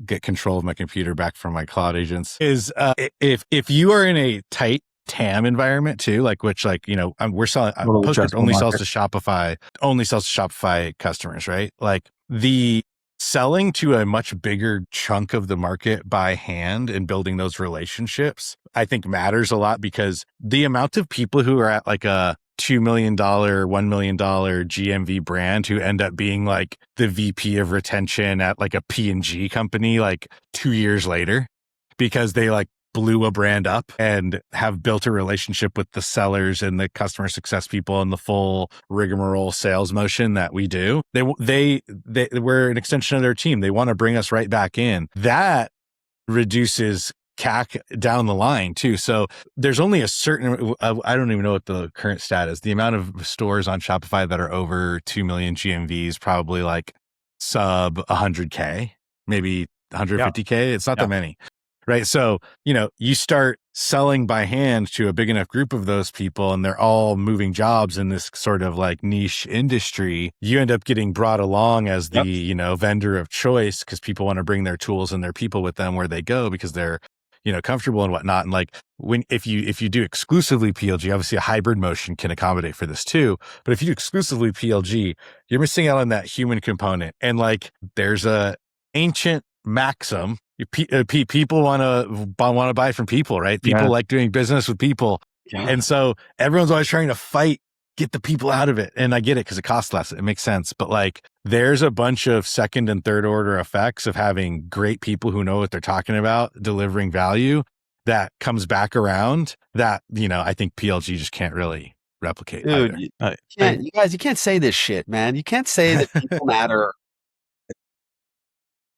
get control of my computer back from my cloud agents is if you are in a tight TAM environment too, like, which, like, we're selling, PostScript only sells to Shopify customers, right? Like, the selling to a much bigger chunk of the market by hand and building those relationships, I think, matters a lot, because the amount of people who are at like a $2 million, $1 million GMV brand who end up being like the VP of retention at like a P&G company like 2 years later, because they like blew a brand up and have built a relationship with the sellers and the customer success people and the full rigmarole sales motion that we do. We're an extension of their team. They want to bring us right back in. That reduces CAC down the line too. So there's only a certain, I don't even know what the current stat is. The amount of stores on Shopify that are over 2 million GMVs, probably like sub 100K, maybe 150K. Yeah. It's not that many. Right. So, you start selling by hand to a big enough group of those people, and they're all moving jobs in this sort of like niche industry. You end up getting brought along as the, vendor of choice, because people want to bring their tools and their people with them where they go, because they're, comfortable and whatnot. And like, if you do exclusively PLG, obviously a hybrid motion can accommodate for this too. But if you do exclusively PLG, you're missing out on that human component. And like, there's a ancient maxim. People want to buy from people, right? People like doing business with people. Yeah. And so everyone's always trying to get the people out of it. And I get it, because it costs less. It makes sense. But like, there's a bunch of second and third order effects of having great people who know what they're talking about, delivering value, that comes back around, that, I think PLG just can't really replicate. Dude, you guys, you can't say this shit, man. You can't say that people matter.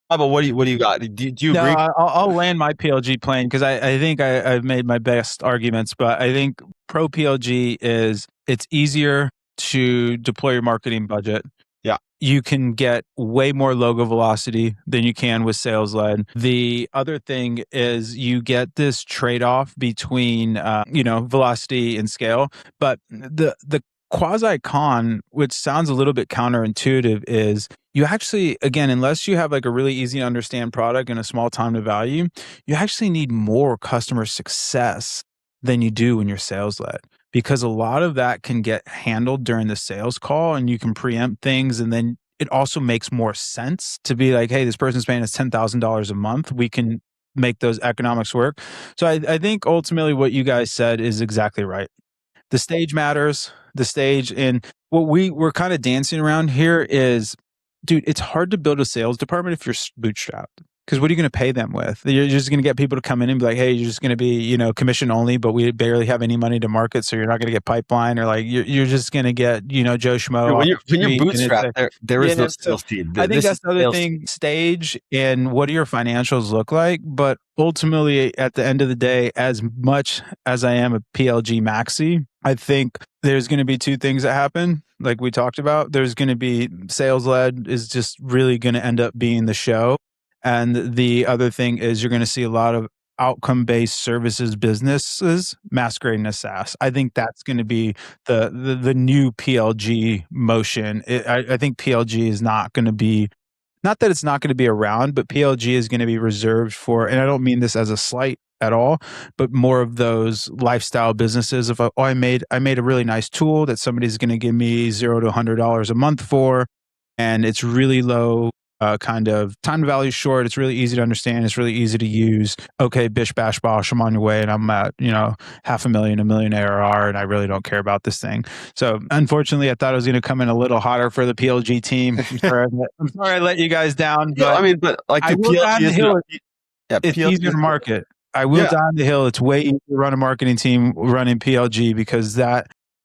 But what do you got? Do you agree? I'll land my PLG plane, because I think I've made my best arguments, but I think pro PLG it's easier to deploy your marketing budget. Yeah. You can get way more logo velocity than you can with sales led. The other thing is you get this trade-off between, velocity and scale, but the quasi-con, which sounds a little bit counterintuitive, is you actually, again, unless you have like a really easy to understand product and a small time to value, you actually need more customer success than you do when you're sales led, because a lot of that can get handled during the sales call, and you can preempt things. And then it also makes more sense to be like, hey, this person's paying us $10,000 a month. We can make those economics work. So I think ultimately what you guys said is exactly right. The stage matters. The stage, and what we're kind of dancing around here is, dude, it's hard to build a sales department if you're bootstrapped, Because what are you going to pay them with? You're just going to get people to come in and be like, hey, you're just going to be, commission only, but we barely have any money to market. So you're not going to get pipeline, or like, you're just going to get, Joe Schmo. When off you're the street, and it's bootstrapped, like, there is no so sales team. I think This that's is the other sales thing, stage and what do your financials look like? But ultimately, at the end of the day, as much as I am a PLG maxi, I think there's going to be two things that happen. Like we talked about, there's going to be sales led is just really going to end up being the show. And the other thing is you're going to see a lot of outcome based services businesses masquerading as SaaS. I think that's going to be the new PLG motion. I think PLG is not going to be, not that it's not going to be around, but PLG is going to be reserved for, and I don't mean this as a slight at all, but more of those lifestyle businesses. If I made a really nice tool that somebody's going to give me $0 to $100 a month for, and it's really low, kind of time to value short. It's really easy to understand. It's really easy to use. Okay, bish bash bosh, I'm on your way, and I'm at $500,000, $1 million ARR, and I really don't care about this thing. So unfortunately, I thought I was going to come in a little hotter for the PLG team. I'm sorry I let you guys down. But but like I the will die on PLG the is hill. It's PLG easier to market. I will die on the hill. It's way easier to run a marketing team running PLG because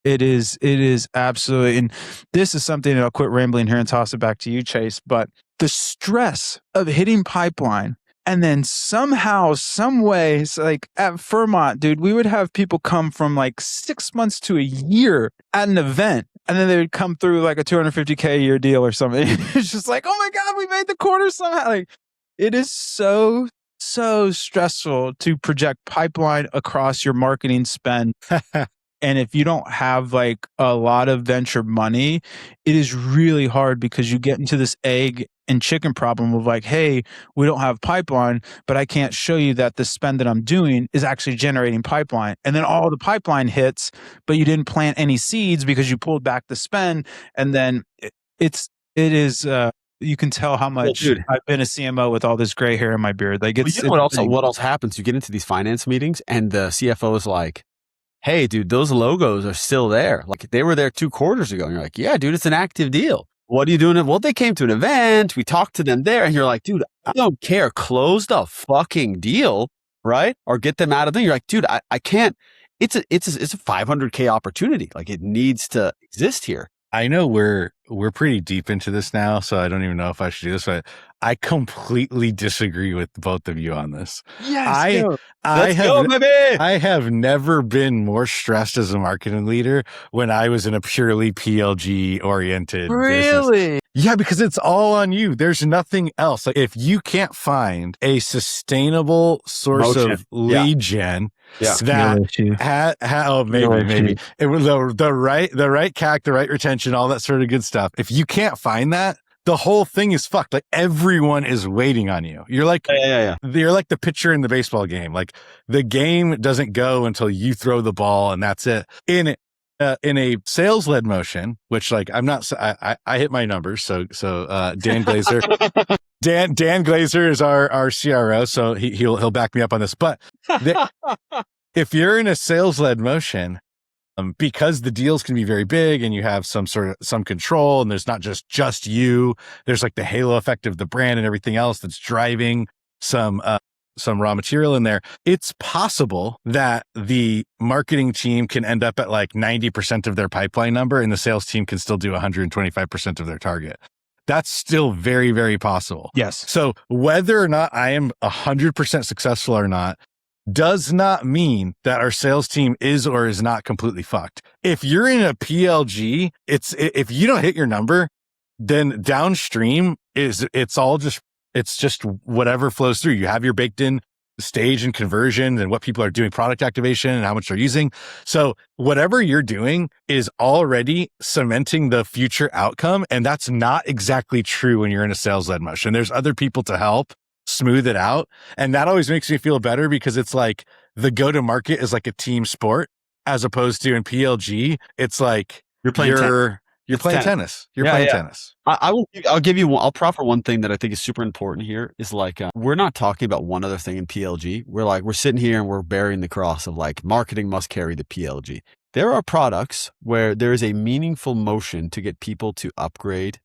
it is absolutely, and this is something that I'll quit rambling here and toss it back to you, Chase. But the stress of hitting pipeline and then somehow, some way, it's like at Fermont, dude, we would have people come from like 6 months to a year at an event, and then they would come through like a $250K a year deal or something. It's just like, oh my God, we made the quarter somehow. Like, it is so stressful to project pipeline across your marketing spend. And if you don't have like a lot of venture money, it is really hard because you get into this egg and chicken problem of like, hey, we don't have pipeline, but I can't show you that the spend that I'm doing is actually generating pipeline. And then all the pipeline hits, but you didn't plant any seeds because you pulled back the spend. And then it is you can tell how much I've been a CMO with all this gray hair in my beard. Like, it's, what else happens? You get into these finance meetings and the CFO is like, hey, dude, those logos are still there. Like, they were there 2 quarters ago. And you're like, yeah, dude, it's an active deal. What are you doing? Well, they came to an event. We talked to them there. And you're like, dude, I don't care. Close the fucking deal, right? Or get them out of there. You're like, dude, I can't. It's a $500K opportunity. Like, it needs to exist here. I know we're pretty deep into this now, so I don't even know if I should do this, but I completely disagree with both of you on this. Yes, I have never been more stressed as a marketing leader when I was in a purely PLG oriented business. Yeah, because it's all on you. There's nothing else. Like, if you can't find a sustainable source of lead gen, that maybe it was the right CAC, the right retention, all that sort of good stuff. If you can't find that, the whole thing is fucked. Like, everyone is waiting on you. You're like, you're like the pitcher in the baseball game. Like, the game doesn't go until you throw the ball, and that's it. In a sales led motion, which, like, I hit my numbers. So Dan Glazer, Dan Glazer is our CRO. So he'll back me up on this. But if you're in a sales led motion, because the deals can be very big and you have some control, and there's not just you, there's like the halo effect of the brand and everything else that's driving some raw material in there. It's possible that the marketing team can end up at like 90% of their pipeline number, and the sales team can still do 125% of their target. That's still very, very possible. Yes. So whether or not I am 100% successful or not does not mean that our sales team is or is not completely fucked. If you're in a PLG, if you don't hit your number, then downstream it's just whatever flows through. You have your baked in stage and conversion and what people are doing, product activation and how much they're using. So whatever you're doing is already cementing the future outcome. And that's not exactly true when you're in a sales led motion. There's other people to help smooth it out. And that always makes me feel better because it's like the go to market is like a team sport, as opposed to in PLG, it's like you're playing tennis. You're playing tennis. I'll proffer one thing that I think is super important here is like, we're not talking about one other thing in PLG. We're sitting here and we're bearing the cross of like marketing must carry the PLG. There are products where there is a meaningful motion to get people to upgrade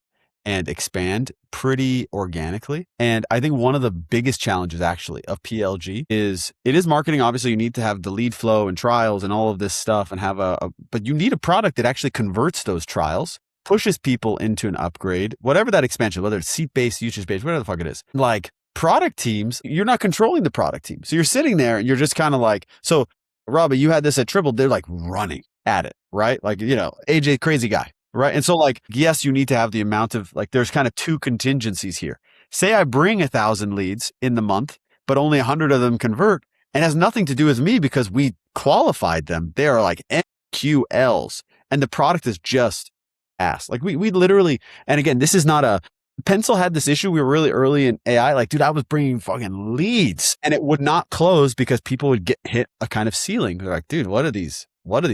and expand pretty organically. And I think one of the biggest challenges actually of PLG is it is marketing. Obviously, you need to have the lead flow and trials and all of this stuff and have but you need a product that actually converts those trials, pushes people into an upgrade, whatever that expansion, whether it's seat-based, usage-based, whatever the fuck it is. Like product teams, you're not controlling the product team. So you're sitting there and you're just kind of like, so Robbie, you had this at Triple, they're like running at it, right? Like, AJ, crazy guy. Right. And so like, yes, you need to have the amount of like, there's kind of two contingencies here. Say I bring 1,000 leads in the month, but only 100 of them convert, and has nothing to do with me because we qualified them. They are like MQLs and the product is just ass. Like we literally, and again, this is not Pencil had this issue. We were really early in AI. Like, dude, I was bringing fucking leads and it would not close because people would hit a kind of ceiling. They're like, dude, what are these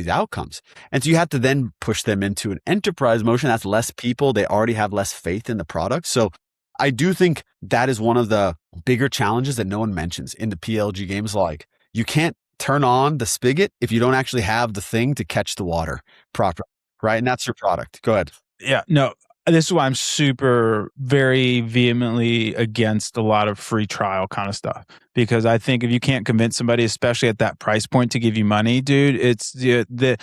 outcomes? And so you have to then push them into an enterprise motion. That's less people. They already have less faith in the product. So I do think that is one of the bigger challenges that no one mentions in the PLG games. Like you can't turn on the spigot if you don't actually have the thing to catch the water properly. Right. And that's your product. Go ahead. Yeah, no, this is why I'm super, very vehemently against a lot of free trial kind of stuff. Because I think if you can't convince somebody, especially at that price point, to give you money, dude, it's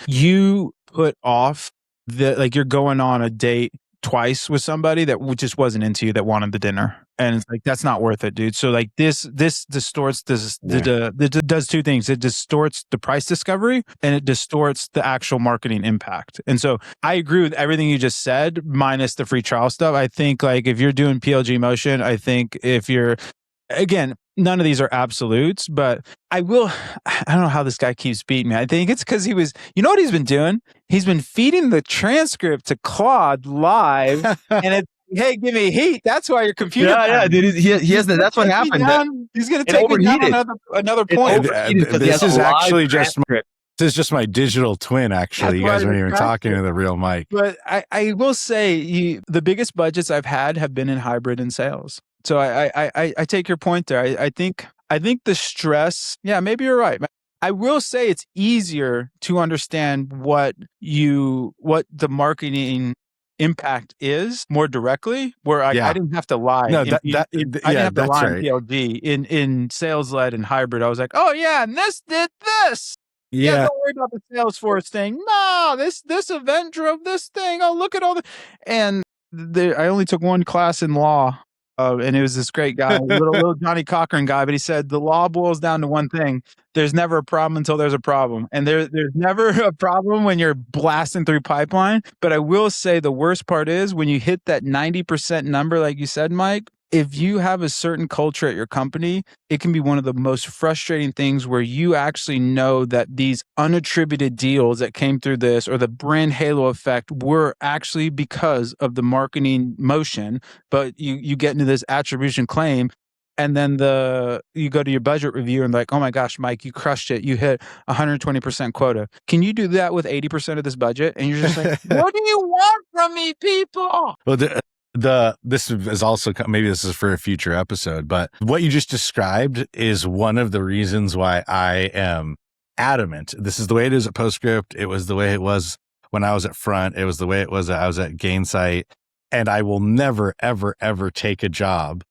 you put off like you're going on a date twice with somebody that just wasn't into you, that wanted the dinner. And it's like, that's not worth it, dude. So like this distorts it does two things. It distorts the price discovery and it distorts the actual marketing impact. And so I agree with everything you just said, minus the free trial stuff. I think like if you're doing PLG motion, I think if you're, again, none of these are absolutes, but I don't know how this guy keeps beating me. I think it's because you know what he's been doing? He's been feeding the transcript to Claude live and it's, hey, give me heat. That's why your computer. Yeah, dude. He has that. That's what happened. He's going to take me down another point. This is just my digital twin, actually. You guys weren't even talking to the real mic. But I will say the biggest budgets I've had have been in hybrid and sales. So I take your point there. I think the stress, yeah, maybe you're right. I will say it's easier to understand what the marketing impact is more directly, where I didn't have to lie. No, I didn't have to lie in PLG. In sales led and hybrid, I was like, oh yeah, and this did this. Yeah, don't worry about the Salesforce thing. No, this event drove this thing. Oh, look at all and I only took one class in law. And it was this great guy, little Johnny Cochran guy, but he said the law boils down to one thing: there's never a problem until there's a problem, and there's never a problem when you're blasting through pipeline. But I will say the worst part is when you hit that 90% number, like you said, Mike. If you have a certain culture at your company, it can be one of the most frustrating things where you actually know that these unattributed deals that came through this or the brand halo effect were actually because of the marketing motion, but you get into this attribution claim and then you go to your budget review and like, oh my gosh, Mike, you crushed it. You hit 120% quota. Can you do that with 80% of this budget? And you're just like, what do you want from me, people? Well, this is also, maybe this is for a future episode, but what you just described is one of the reasons why I am adamant. This is the way it is at Postscript. It was the way it was when I was at Front. It was the way it was I was at Gainsight. And I will never, ever, ever take a job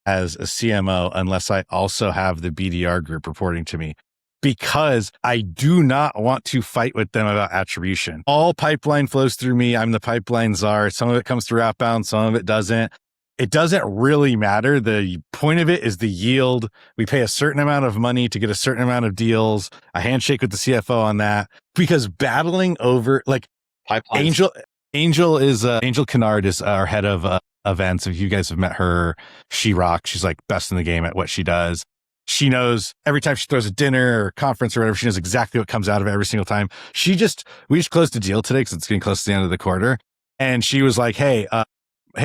as a CMO unless I also have the BDR group reporting to me, because I do not want to fight with them about attribution. All pipeline flows through me. I'm the pipeline czar. Some of it comes through outbound, some of it doesn't. It doesn't really matter. The point of it is the yield. We pay a certain amount of money to get a certain amount of deals. I handshake with the CFO on that, because battling over like pipelines. Angel Kennard is our head of events. If you guys have met her, she rocks. She's like best in the game at what she does. She knows every time she throws a dinner or conference or whatever, she knows exactly what comes out of it every single time. We just closed a deal today because it's getting close to the end of the quarter. And she was like, hey,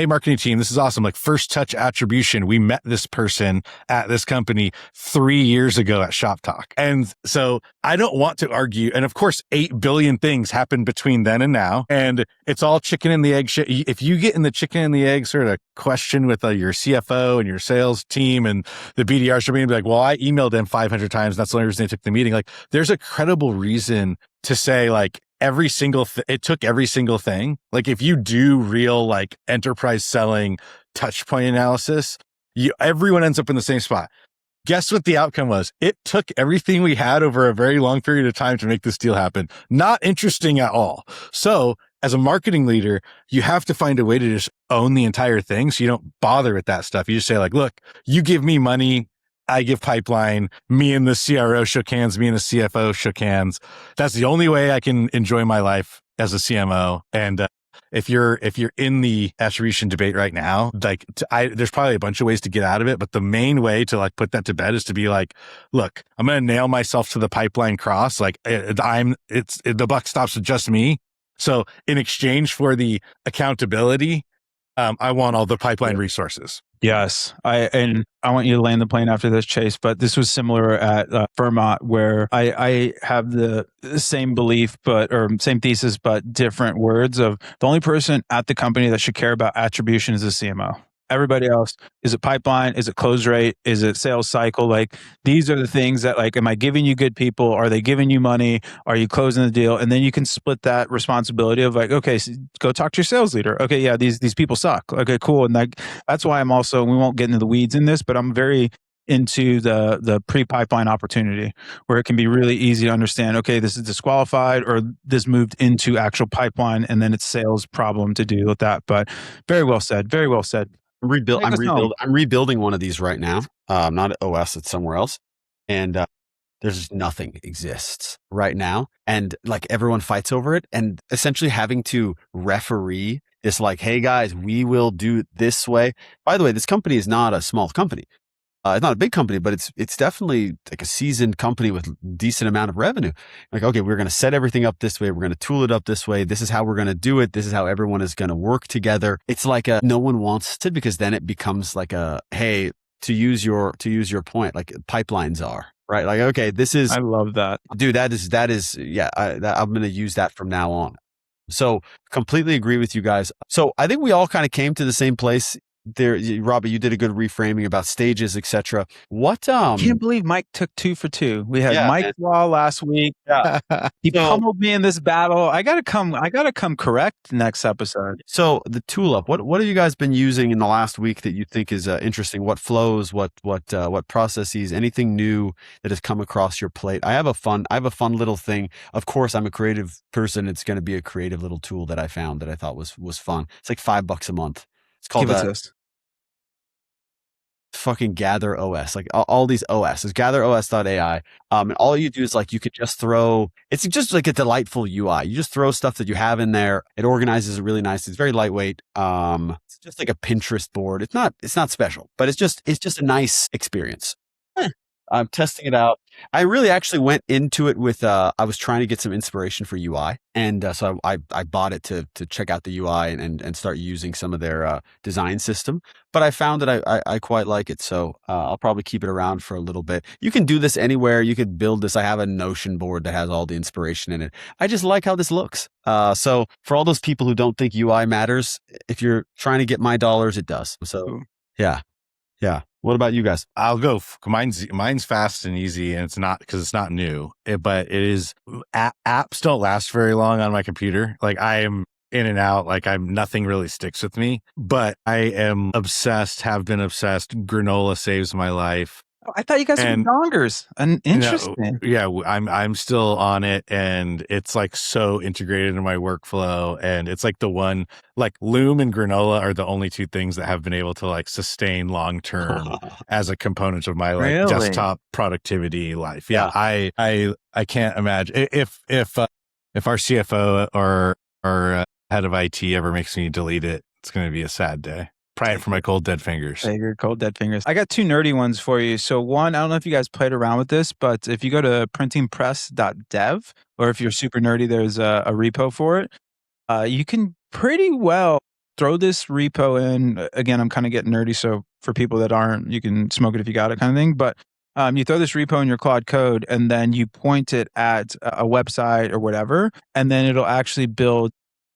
marketing team, this is awesome. Like first touch attribution. We met this person at this company 3 years ago at Shop Talk. And so I don't want to argue. And of course, 8 billion things happen between then and now. And it's all chicken and the egg shit. If you get in the chicken and the egg sort of question with your CFO and your sales team and the BDR should be like, well, I emailed them 500 times. That's the only reason they took the meeting. Like there's a credible reason to say like, it took every single thing. Like if you do real like enterprise selling touch point analysis, everyone ends up in the same spot. Guess what the outcome was? It took everything we had over a very long period of time to make this deal happen. Not interesting at all. So as a marketing leader, you have to find a way to just own the entire thing. So you don't bother with that stuff. You just say like, look, you give me money. I give pipeline. Me and the CRO shook hands. Me and the CFO shook hands. That's the only way I can enjoy my life as a CMO. And if you're in the attribution debate right now, like there's probably a bunch of ways to get out of it, but the main way to like put that to bed is to be like, look, I'm going to nail myself to the pipeline cross. Like the buck stops with just me. So in exchange for the accountability, I want all the pipeline resources. Yes. I want you to land the plane after this, Chase, but this was similar at Vermont, where I have the same belief, or same thesis, but different words of the only person at the company that should care about attribution is the CMO. Everybody else, is it pipeline? Is it close rate? Is it sales cycle? Like these are the things that like, am I giving you good people? Are they giving you money? Are you closing the deal? And then you can split that responsibility of like, okay, so go talk to your sales leader. Okay, yeah, these people suck. Okay, cool. And like that's why I'm also, we won't get into the weeds in this, but I'm very into the pre-pipeline opportunity where it can be really easy to understand, okay, this is disqualified or this moved into actual pipeline and then it's sales problem to deal with that. But very well said. Very well said. I'm rebuilding one of these right now. Not at OS, it's somewhere else. And there's just nothing exists right now. And like everyone fights over it. And essentially having to referee this like, hey guys, we will do it this way. By the way, this company is not a small company. It's not a big company, but it's definitely like a seasoned company with decent amount of revenue. Like, okay, we're going to set everything up this way. We're going to tool it up this way. This is how we're going to do it. This is how everyone is going to work together. It's like no one wants to, because then it becomes like hey, to use your point, like pipelines are right. Like, okay, I love that, dude. That is yeah. I'm going to use that from now on. So completely agree with you guys. So I think we all kind of came to the same place. There, Robbie, you did a good reframing about stages, etc. What? I can't believe Mike took 2 for 2. We had Mike Law last week. Yeah. He pummeled me in this battle. I gotta come correct next episode. So the tool up. What have you guys been using in the last week that you think is interesting? What flows? What processes? Anything new that has come across your plate? I have a fun little thing. Of course, I'm a creative person. It's going to be a creative little tool that I found that I thought was fun. It's like $5 a month. It's called fucking Gather OS, like all these OSs, gatheros.ai. And all you do is like, you could just it's just like a delightful UI. You just throw stuff that you have in there. It organizes it really nice. It's very lightweight. It's just like a Pinterest board. It's not special, but it's just a nice experience. I'm testing it out. I really actually went into it with, I was trying to get some inspiration for UI. And so I bought it to check out the UI and start using some of their design system. But I found that I quite like it. So I'll probably keep it around for a little bit. You can do this anywhere. You could build this. I have a Notion board that has all the inspiration in it. I just like how this looks. So for all those people who don't think UI matters, if you're trying to get my dollars, it does. So yeah. Yeah. What about you guys? I'll go. Mine's fast and easy, and it's not because it's not new, but it is. Apps don't last very long on my computer. Like I am in and out. Like nothing really sticks with me. But I am obsessed. Have been obsessed. Granola saves my life. I thought you guys were dongers. Interesting. I'm still on it, and it's like so integrated in my workflow, and it's like the one, like Loom and granola are the only 2 things that have been able to like sustain long term as a component of my like desktop productivity life. Yeah. I can't imagine if our CFO or head of IT ever makes me delete it, it's going to be a sad day. Pry it for my cold dead fingers. Your cold dead fingers. I got 2 nerdy ones for you. So one, I don't know if you guys played around with this, but if you go to printingpress.dev, or if you're super nerdy, there's a repo for it. You can pretty well throw this repo in. Again, I'm kind of getting nerdy, so for people that aren't, you can smoke it if you got it kind of thing. But you throw this repo in your Claude Code, and then you point it at a website or whatever, and then it'll actually build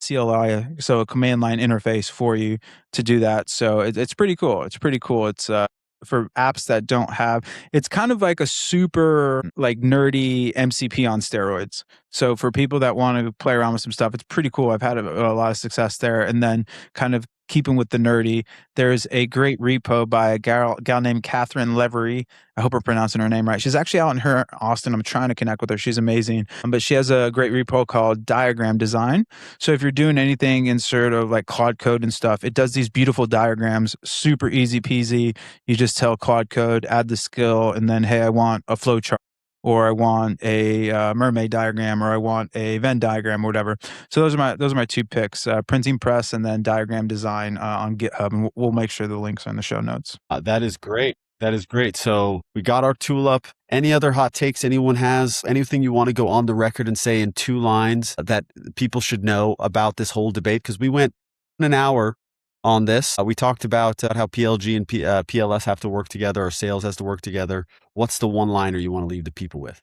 CLI, so a command line interface for you to do that. So it's pretty cool. It's pretty cool. It's for apps that don't have, it's kind of like a super like nerdy MCP on steroids. So for people that want to play around with some stuff, it's pretty cool. I've had a lot of success there. And then kind of keeping with the nerdy, there's a great repo by a gal named Catherine Levery. I hope we're pronouncing her name right. She's actually out in Austin. I'm trying to connect with her. She's amazing. But she has a great repo called Diagram Design. So if you're doing anything in sort of like Claude Code and stuff, it does these beautiful diagrams, super easy peasy. You just tell Claude Code, add the skill, and then, hey, I want a flow chart, or I want a mermaid diagram, or I want a Venn diagram, or whatever. So those are my two picks: printing press and then diagram design on GitHub, and we'll make sure the links are in the show notes. That is great. That is great. So we got our tool up. Any other hot takes anyone has? Anything you want to go on the record and say in 2 lines that people should know about this whole debate? Because we went an hour on this. We talked about how PLG and PLS have to work together, or sales has to work together. What's the one-liner you want to leave the people with?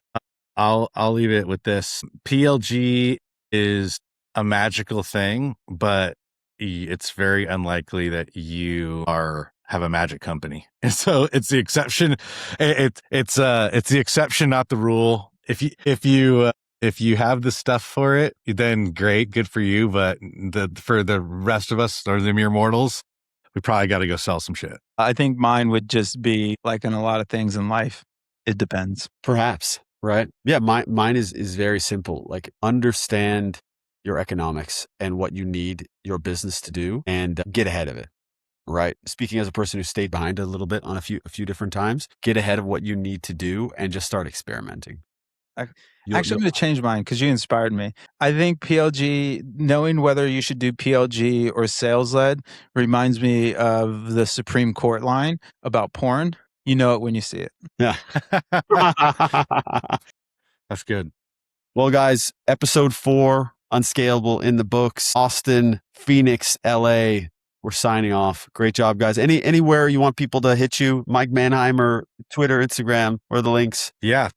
I'll leave it with this. PLG is a magical thing, but it's very unlikely that you have a magic company. And so it's the exception. It's the exception, not the rule. If you have the stuff for it, then great, good for you. But for the rest of us, or the mere mortals, we probably got to go sell some shit. I think mine would just be like in a lot of things in life, it depends. Perhaps, right? Yeah, mine is very simple. Like, understand your economics and what you need your business to do, and get ahead of it. Right. Speaking as a person who stayed behind a little bit on a few different times, get ahead of what you need to do and just start experimenting. Actually, I'm going to change mine because you inspired me. I think PLG, knowing whether you should do PLG or sales led, reminds me of the Supreme Court line about porn. You know it when you see it. Yeah. That's good. Well, guys, episode 4, Unscalable, in the books. Austin, Phoenix, LA. We're signing off. Great job, guys. Anywhere you want people to hit you, Mike Manheimer, Twitter, Instagram, where are the links? Yeah.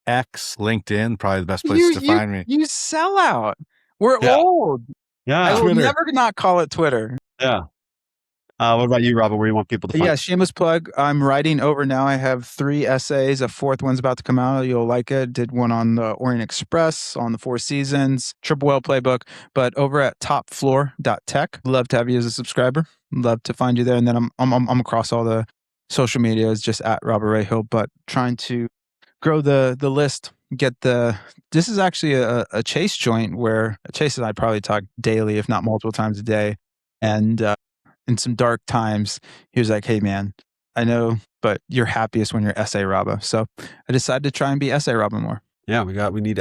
X, LinkedIn, probably the best place to find me. You sell out. We're old. Yeah. I will never not call it Twitter. Yeah. What about you, Robert? Where do you want people to find? Yeah, shameless plug. I'm writing over now. I have 3 essays. A 4th one's about to come out. You'll like it. Did one on the Orient Express, on the 4 Seasons, Triple Whale Playbook, but over at topfloor.tech. Love to have you as a subscriber. Love to find you there. And then I'm across all the social medias, just at Robert Ray Hill, but trying to grow the list. This is actually a Chase joint where Chase and I probably talk daily, if not multiple times a day. And in some dark times, he was like, hey man, I know, but you're happiest when you're SA Rabba. So I decided to try and be SA Rabba more. Yeah, we need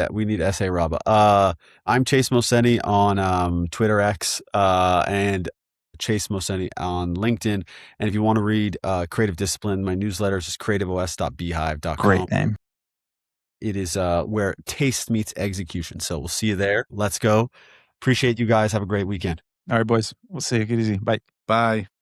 SA Rabba. I'm Chase Moseni on Twitter X, and Chase Moseni on LinkedIn. And if you want to read Creative Discipline, my newsletter is just creativeos.beehive.com. Great name. It is where taste meets execution. So we'll see you there. Let's go. Appreciate you guys. Have a great weekend. All right, boys. We'll see you. Get easy. Bye. Bye.